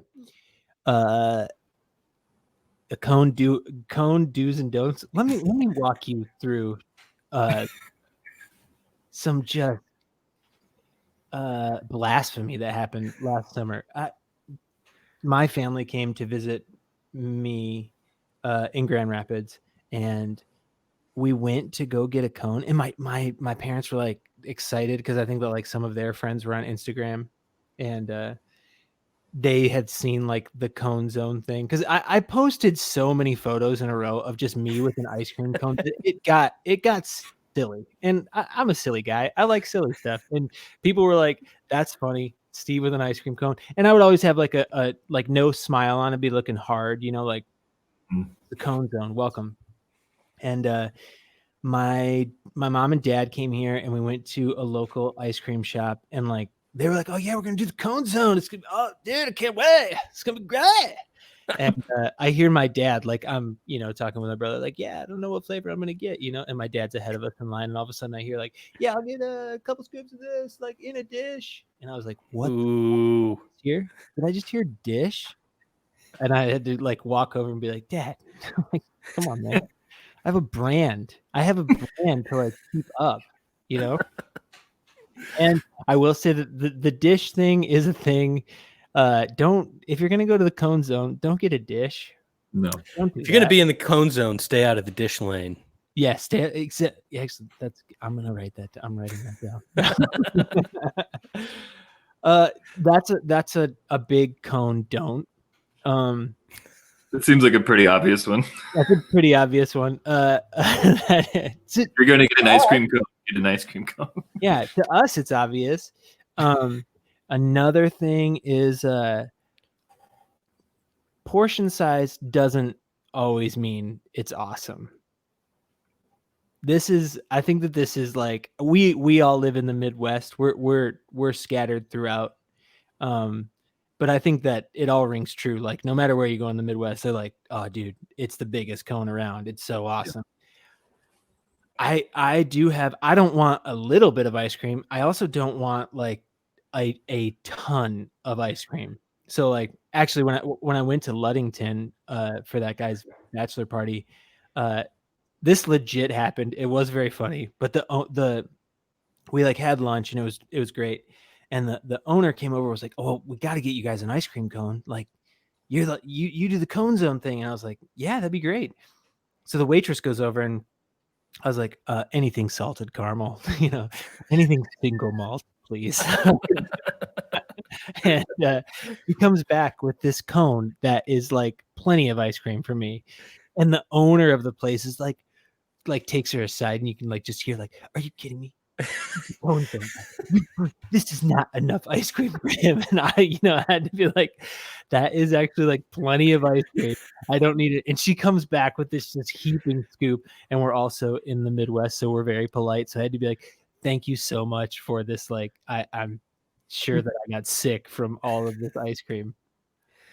A cone do's and don'ts. Let me walk you through some just blasphemy that happened last summer. My family came to visit me in Grand Rapids, and we went to go get a cone. And my parents were like excited because I think that like some of their friends were on Instagram, and they had seen like the cone zone thing, because I posted so many photos in a row of just me with an ice cream cone. It got silly, and I'm a silly guy. I like silly stuff, and people were like, "That's funny, Steve with an ice cream cone." And I would always have like a like no smile on it, be looking hard, like the cone zone, welcome. And my mom and dad came here, and we went to a local ice cream shop, and like they were like, "Oh yeah, we're gonna do the cone zone. It's gonna be, oh dude, I can't wait. It's gonna be great." And I hear my dad, like I'm, talking with my brother, like, "Yeah, I don't know what flavor I'm gonna get, and my dad's ahead of us in line, and all of a sudden I hear like, "Yeah, I'll get a couple scoops of this, like in a dish." And I was like, "What? Ooh. Here? Did I just hear dish?" And I had to like walk over and be like, "Dad, like, come on, man. I have a brand to like keep up, And I will say that the dish thing is a thing. If you're gonna go to the cone zone, don't get a dish. No. Don't do If you're going to that. be in the cone zone, stay out of the dish lane. Yeah, I'm gonna write that. I'm writing that down. That's a big cone don't. It seems like a pretty obvious one. That's a pretty obvious one. If you're going to get an ice cream cone, get an ice cream cone. Yeah, to us it's obvious. Another thing is portion size doesn't always mean it's awesome. I think that this is like we all live in the Midwest. We're scattered throughout. But I think that it all rings true. Like no matter where you go in the Midwest, they're like, "Oh, dude, it's the biggest cone around. It's so awesome." Yeah. I don't want a little bit of ice cream. I also don't want like a ton of ice cream. So like actually when I went to Ludington for that guy's bachelor party, this legit happened. It was very funny, but we like had lunch and it was great. And the owner came over and was like, "Oh, we got to get you guys an ice cream cone. Like you do the cone zone thing." And I was like, "Yeah, that'd be great." So the waitress goes over and I was like, "Anything salted caramel, anything single malt, please." And he comes back with this cone that is like plenty of ice cream for me. And the owner of the place is like takes her aside, and you can like just hear like, "Are you kidding me? Cohn thing. This is not enough ice cream for him. And I had to be like, that is actually like plenty of ice cream. I don't need it. And she comes back with this just heaping scoop. And we're also in the Midwest, so we're very polite. So I had to be like, thank you so much for this. Like, I'm sure that I got sick from all of this ice cream.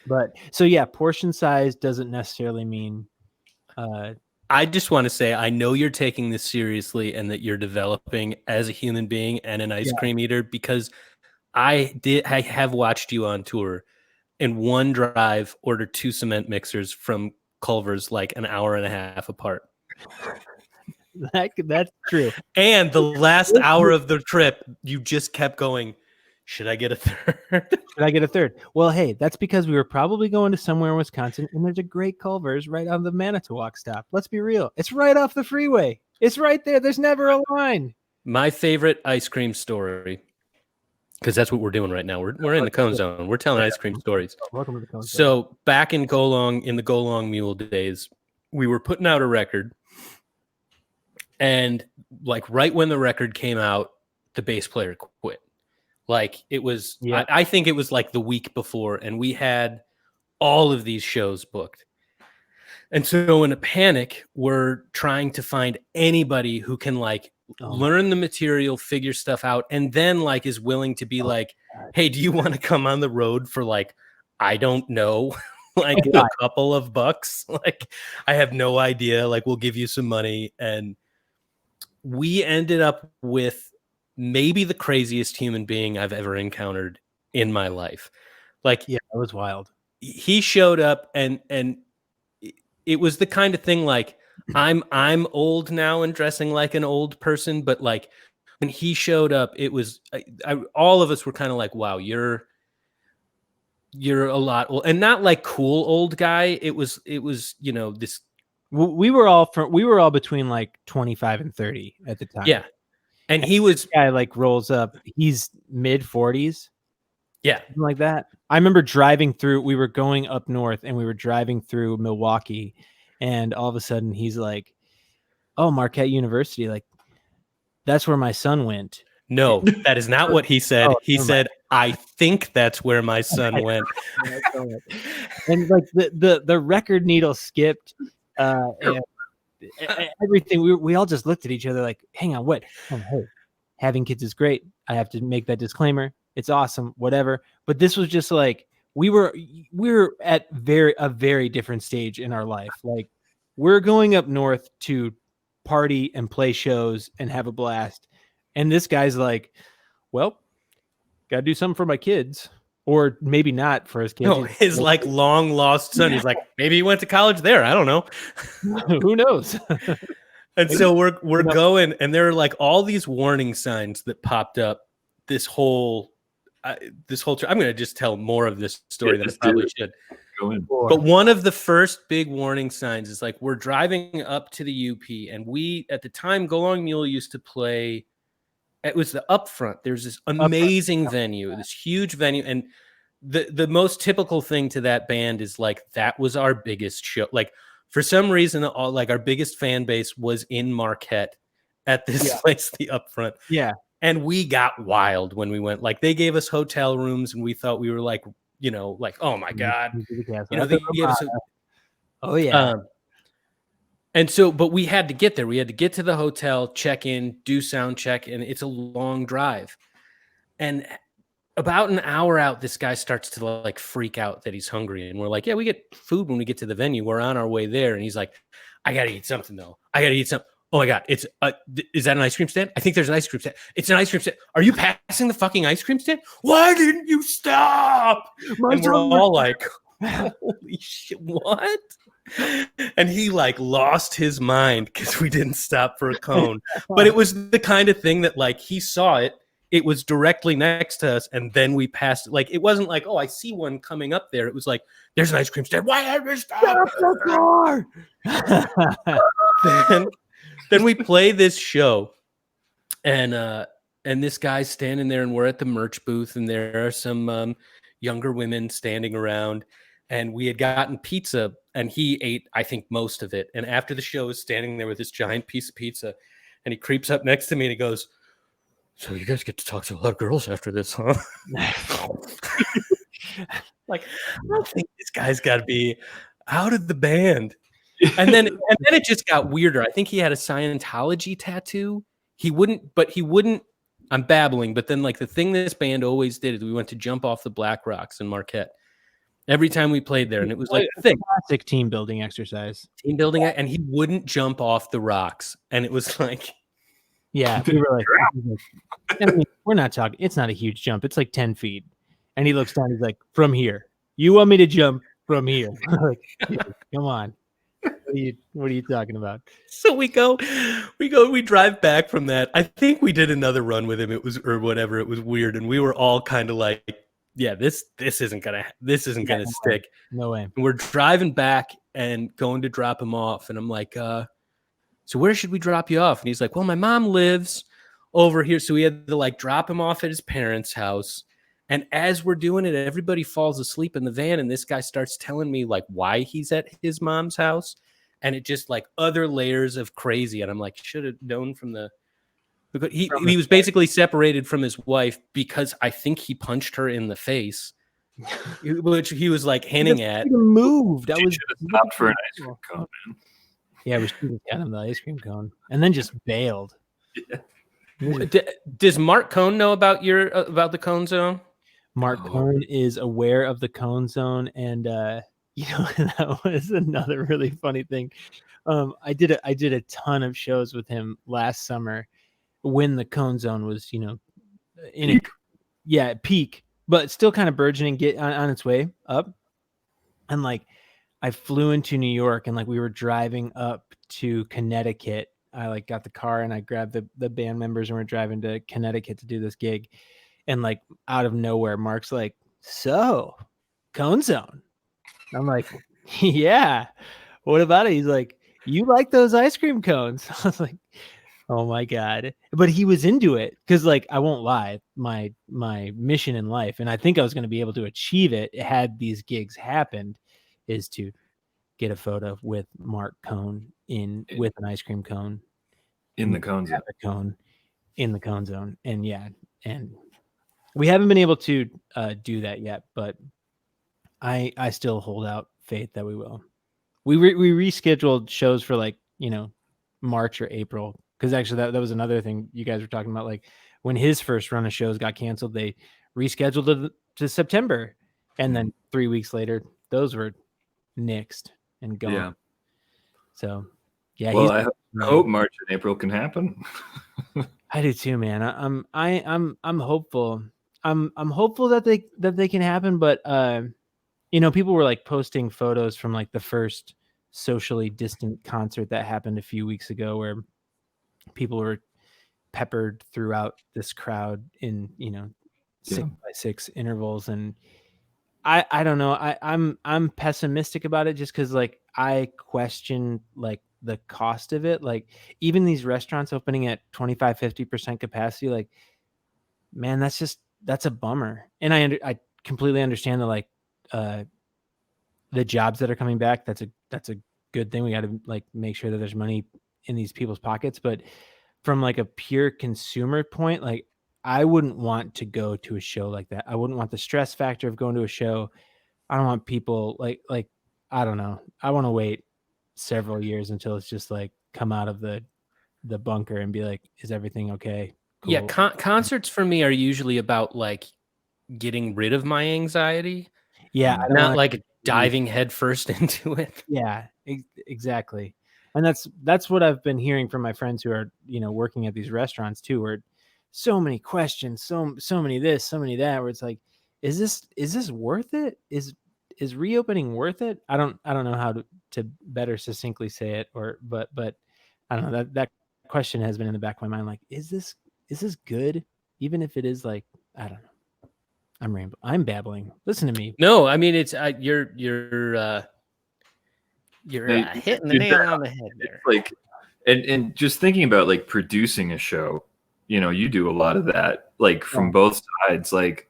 But so yeah, portion size doesn't necessarily mean I just want to say, I know you're taking this seriously and that you're developing as a human being and an ice cream eater, because I have watched you on tour in one drive order 2 cement mixers from Culver's like an hour and a half apart. that's true. And the last hour of the trip, you just kept going, should I get a third? Should I get a third? Well, hey, that's because we were probably going to somewhere in Wisconsin, and there's a great Culver's right on the Manitowoc stop. Let's be real. It's right off the freeway. It's right there. There's never a line. My favorite ice cream story, because that's what we're doing right now. We're in the Cone Zone. We're telling ice cream stories. Welcome to the Cone Zone. So back in the Go Long Mule days, we were putting out a record, and like right when the record came out, the bass player quit. Like it was, I think it was like the week before, and we had all of these shows booked. And so in a panic, we're trying to find anybody who can like learn the material, figure stuff out, and then like is willing to be like, hey, do you want to come on the road for like, I don't know, like a couple of bucks? Like, I have no idea. Like, we'll give you some money. And we ended up with maybe the craziest human being I've ever encountered in my life. Like, yeah, that was wild. He showed up, and it was the kind of thing like, I'm old now and dressing like an old person, but like when he showed up, it was all of us were kind of like, wow, you're a lot old, and not like cool old guy. It was this. We were all between like 25 and 30 at the time. Yeah. And he was guy like rolls up. He's mid 40s. Yeah. Something like that. I remember driving through. We were going up north, and we were driving through Milwaukee, and all of a sudden he's like, "Oh, Marquette University, like that's where my son went." No, that is not what he said. He said, "I think that's where my son went." And like the record needle skipped. And everything. We all just looked at each other like, hang on, what? Oh, hey, having kids is great. I have to make that disclaimer. It's awesome, whatever. But this was just like we were at a very different stage in our life. Like, we're going up north to party and play shows and have a blast. And this guy's like, well, gotta do something for my kids. Or maybe not for his kids. No, his like long lost son. He's like, maybe he went to college there. I don't know. Who knows? And so we're going, and there are like all these warning signs that popped up this whole trip. I'm going to just tell more of this story than I probably should. But one of the first big warning signs is like, we're driving up to the UP, and we, at the time, Go Long Mule used to play. It was the Upfront. There's this amazing venue, this huge venue. And the most typical thing to that band is like, that was our biggest show. Like, for some reason, our biggest fan base was in Marquette at this place, the Upfront. Yeah. And we got wild when we went. Like, they gave us hotel rooms, and we thought we were like, like, oh my God. They gave us oh yeah. And so, but we had to get there. We had to get to the hotel, check in, do sound check, and it's a long drive. And about an hour out, this guy starts to like freak out that he's hungry. And we're like, yeah, we get food when we get to the venue. We're on our way there. And he's like, I got to eat something though. I got to eat something. Oh my God. It's is that an ice cream stand? I think there's an ice cream stand. It's an ice cream stand. Are you passing the fucking ice cream stand? Why didn't you stop? And we're all like, holy shit, what? And he like lost his mind because we didn't stop for a cone. But it was the kind of thing that like he saw it. It was directly next to us, and then we passed it. Like, it wasn't like, oh, I see one coming up there. It was like, there's an ice cream stand. Why have you stopped? Then we play this show, and this guy's standing there, and we're at the merch booth, and there are some younger women standing around, and we had gotten pizza, and he ate, I think, most of it. And after the show, is standing there with this giant piece of pizza, and he creeps up next to me and he goes, so you guys get to talk to a lot of girls after this, huh? Like, I think this guy's got to be out of the band. And then it just got weirder. I think he had a Scientology tattoo. He wouldn't. I'm babbling, but then like the thing this band always did is we went to jump off the Black Rocks in Marquette every time we played there, and it was like a thing. Classic team building exercise. Team building, and he wouldn't jump off the rocks, and it was like, yeah, we were like, I mean, we're not talking. It's not a huge jump. It's like 10 feet, and he looks down. He's like, from here. You want me to jump from here? Like, come on. What are you talking about? So we drive back from that. I think we did another run with him. It was, or whatever. It was weird. And we were all kind of like, yeah, this isn't gonna stick. No way. And we're driving back and going to drop him off. And I'm like, so where should we drop you off? And he's like, well, my mom lives over here. So we had to like drop him off at his parents' house. And as we're doing it, everybody falls asleep in the van. And this guy starts telling me like why he's at his mom's house. And it just like other layers of crazy. And I'm like, should have known from the, because he was basically separated from his wife because I think he punched her in the face, which he was like hinting at. Moved. That was should have stopped for an ice cream cone, man. Yeah, we should have got him the ice cream cone and then just bailed. Yeah. Does Marc Cohn know about about the Cone Zone? Marc Cohn is aware of the Cone Zone, and that was another really funny thing. I did a ton of shows with him last summer when the Cone Zone was, in peak, but still kind of burgeoning, get on its way up. And like, I flew into New York, and like we were driving up to Connecticut. I like got the car and I grabbed the band members and we're driving to Connecticut to do this gig. And like out of nowhere, Mark's like, so Cone Zone. I'm like, yeah, what about it? He's like, you like those ice cream cones? I was like, oh my God. But he was into it because like, I won't lie, my mission in life, and I think I was going to be able to achieve it had these gigs happened, is to get a photo with Marc Cohn with an ice cream cone in the Cone Zone. In the Cone Zone. And yeah, and we haven't been able to do that yet, but I still hold out faith that we will. We rescheduled shows for like, March or April, because actually that was another thing you guys were talking about. Like when his first run of shows got canceled, they rescheduled it to September, and then 3 weeks later, those were nixed and gone. Yeah. So yeah. Well, I hope March and April can happen. I do too, man. I'm hopeful. I'm hopeful that they can happen, but people were like posting photos from like the first socially distant concert that happened a few weeks ago, where people were peppered throughout this crowd in 6x6 intervals, and I don't know. I'm pessimistic about it just because like I question like the cost of it. Like even these restaurants opening at 25-50% capacity, like, man, that's a bummer. And I completely understand that like the jobs that are coming back, that's a good thing. We got to like make sure that there's money in these people's pockets, but from like a pure consumer point, like I wouldn't want to go to a show like that. I wouldn't want the stress factor of going to a show. I don't want people like I don't know. I want to wait several years until it's just like come out of the bunker and be like, is everything okay? Cool. Yeah, concerts for me are usually about like getting rid of my anxiety. Yeah, not like diving headfirst into it. Yeah, exactly. And that's what I've been hearing from my friends who are, working at these restaurants too, where so many questions, so many this, so many that, where it's like, is this worth it? Is reopening worth it? I don't know how to better succinctly say it, but I don't know, that question has been in the back of my mind. Like, is this good? Even if it is like, I don't know. I'm rambling. I'm babbling. Listen to me. No, I mean, it's you're hitting the nail on the head there. Like, and just thinking about like producing a show, you do a lot of that, like from both sides. Like,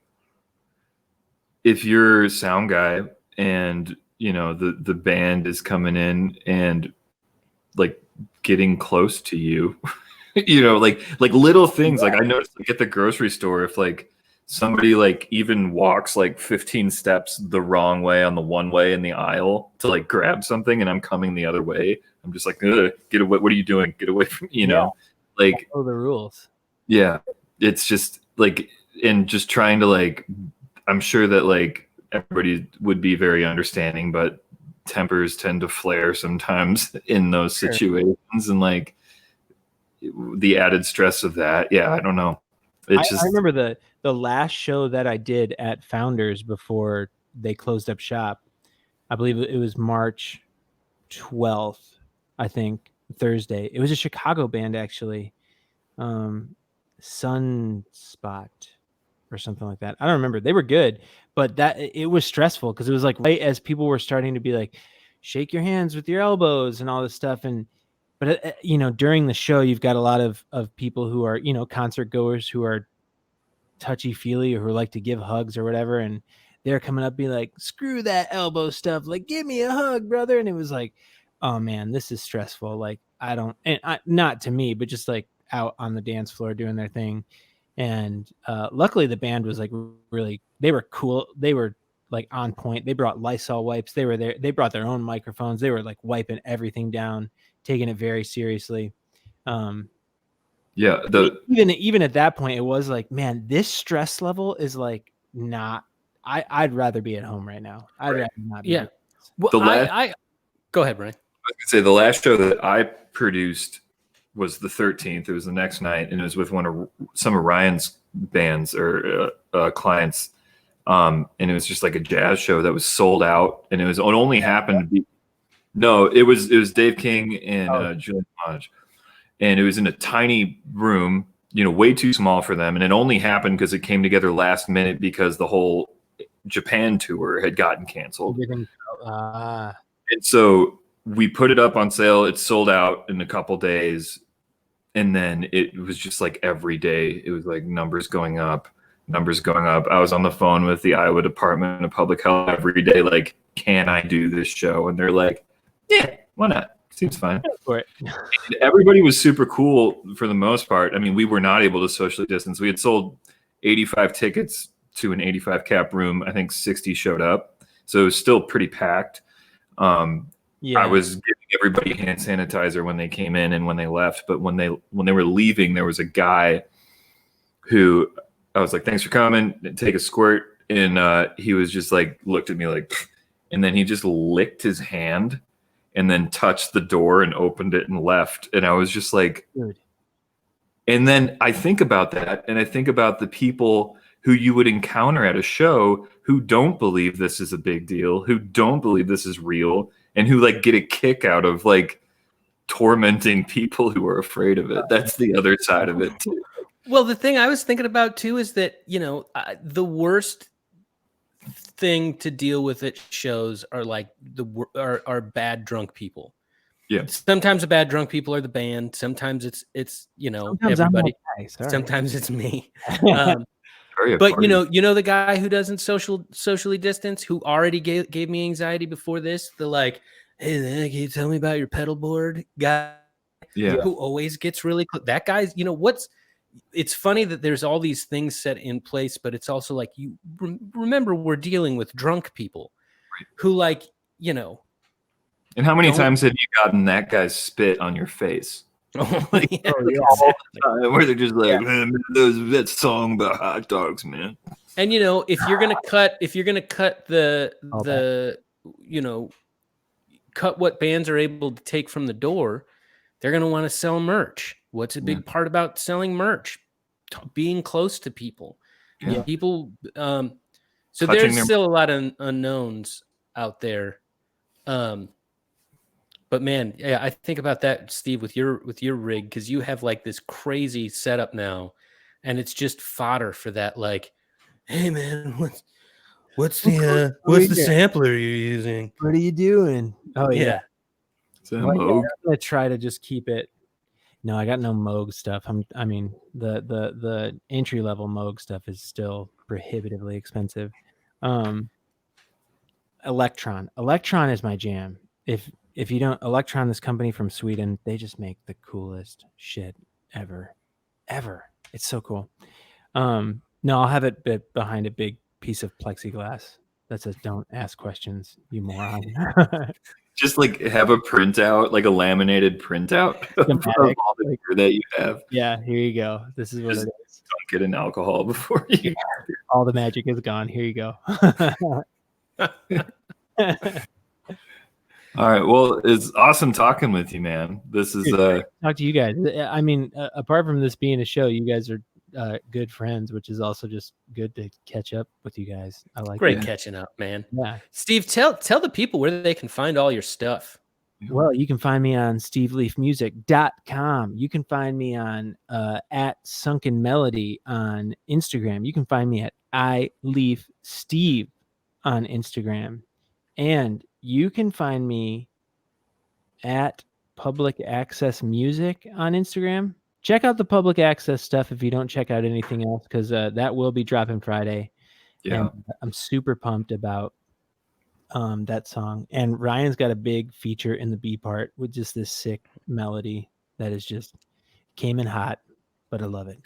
if you're a sound guy and the band is coming in and like getting close to you, You know, like little things. Like I noticed, like at the grocery store, if like somebody like even walks like 15 steps the wrong way on the one way in the aisle to like grab something, and I'm coming the other way, I'm just like, "Ugh, get away! What are you doing? Get away from you know?" Like, Follow the rules. yeah, it's just like, and just trying to like, I'm sure that like everybody would be very understanding, but tempers tend to flare sometimes in those Sure. situations, and like the added stress of that. Yeah, I don't know. It's I just remember the last show that I did at Founders before they closed up shop. I believe it was March 12th, I think, Thursday. It was a Chicago band actually. Sunspot or something like that. I don't remember. They were good, but that it was stressful because it was like right as people were starting to be like, shake your hands with your elbows and all this stuff. And but you know, during the show, you've got a lot of people who are, you know, concert goers who are touchy feely or who like to give hugs or whatever, and they're coming up being like, screw that elbow stuff, like give me a hug, brother. And it was like, oh man, this is stressful. Like I don't, and not to me, but just like out on the dance floor doing their thing. And luckily the band was like really, they were cool, they were like on point. They brought Lysol wipes, they were there, they brought their own microphones, they were like wiping everything down, taking it very seriously. yeah. The Even at that point, it was like, man, this stress level is like not. I'd rather be at home right now. I'd rather not be. Yeah. Well, The last- I go ahead, Brian. I was gonna say the last show that I produced was the 13th. It was the next night, and it was with some of Ryan's bands or clients. And it was just like a jazz show that was sold out, and it only happened to be. No, it was Dave King and Julian Lodge, and it was in a tiny room, you know, way too small for them, and it only happened because it came together last minute because the whole Japan tour had gotten canceled. And so we put it up on sale. It sold out in a couple days. And then it was just like every day, it was like numbers going up. I was on the phone with the Iowa Department of Public Health every day, like, can I do this show? And they're like, yeah, why not? Seems fine. For it. And everybody was super cool for the most part. I mean, we were not able to socially distance. We had sold 85 tickets to an 85 cap room. I think 60 showed up. So it was still pretty packed. I was giving everybody hand sanitizer when they came in and when they left. But when they were leaving, there was a guy who I was like, thanks for coming, take a squirt. And he was just like, looked at me like, and then he just licked his hand and then touched the door and opened it and left. And I was just like, Dude. And then I think about that, and I think about the people who you would encounter at a show who don't believe this is a big deal, who don't believe this is real, and who like get a kick out of like tormenting people who are afraid of it. That's the other side of it too. Well, the thing I was thinking about too is that, you know, the worst thing to deal with at shows are like are bad drunk people. Yeah. Sometimes the bad drunk people are the band. Sometimes it's you know, Sometimes everybody. I'm okay, Sometimes it's me. But you know the guy who doesn't socially distance, who already gave me anxiety before this. The like, hey, man, can you tell me about your pedal board guy? Yeah. Who always gets really that guy's. You know it's funny that there's all these things set in place, but it's also like you remember we're dealing with drunk people who like, you know. And how many times have you gotten that guy's spit on your face? Oh, Like, yeah, all the time, where they're just like, man, that song about hot dogs, man. And you know, if you're gonna cut the you know, cut what bands are able to take from the door, they're gonna want to sell merch. What's a big part about selling merch? Being close to people. Yeah. People. So Touching there's still a lot of unknowns out there. But man, yeah, I think about that, Steve, with your rig, because you have like this crazy setup now, and it's just fodder for that. Like, hey man, what's the sampler you're using? What are you doing? Oh yeah. So I'm gonna try to just keep it. No, I got no Moog stuff. I mean, the entry level Moog stuff is still prohibitively expensive. Electron is my jam. If you don't, Electron, this company from Sweden, they just make the coolest shit. ever. It's so cool. No, I'll have it behind a big piece of plexiglass. That's a don't ask questions, you moron. Just like have a printout, like a laminated printout of Schematic, all the like- beer that you have. Yeah, here you go. This is what Just it is. don't get an alcohol before you. All the magic is gone. Here you go. All right. Well, it's awesome talking with you, man. This is Talk to you guys. I mean, apart from this being a show, you guys are good friends, which is also just good to catch up with you guys. I like Great that. catching up, man. Yeah. Steve, tell the people where they can find all your stuff. Well, you can find me on steveleafmusic.com. You can find me on at Sunken Melody on Instagram. You can find me at iLeafSteve on Instagram. And you can find me at Public Access Music on Instagram. Check out the Public Access stuff if you don't check out anything else, because that will be dropping Friday. yeah. And I'm super pumped about that song. And Ryan's got a big feature in the B part with just this sick melody that is just came in hot, but I love it.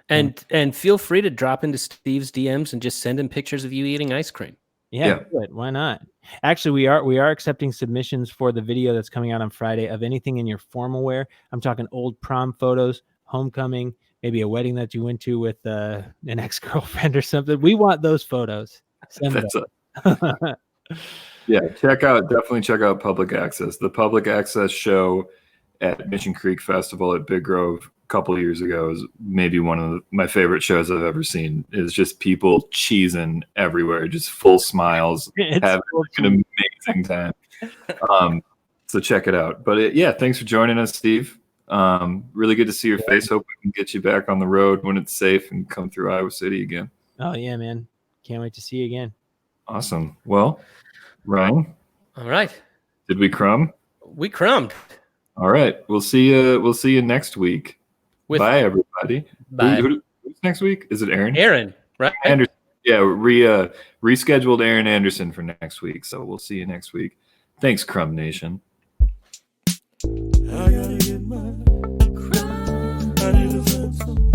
And feel free to drop into Steve's DMs and just send him pictures of you eating ice cream. Yeah, do it. Why not? Actually, we are accepting submissions for the video that's coming out on Friday of anything in your formal wear. I'm talking old prom photos, homecoming, maybe a wedding that you went to with an ex-girlfriend or something. We want those photos. Send That's them. Yeah, definitely check out Public Access. The Public Access show at Mission Creek Festival at Big Grove a couple of years ago is maybe one of my favorite shows I've ever seen. It's just people cheesing everywhere, just full smiles, having an amazing time. So check it out. But yeah, thanks for joining us, Steve. Really good to see your face. Hope we can get you back on the road when it's safe and come through Iowa City again. Oh yeah, man. Can't wait to see you again. Awesome. Well, Ryan, All right. did we crumb? We crumbed. All right. We'll see you next week. Bye, everybody. Bye. Who's next week? Is it Aaron? Aaron, right? Anderson. Yeah, rescheduled Aaron Anderson for next week. So we'll see you next week. Thanks, Crumb Nation. I gotta get my I need to find some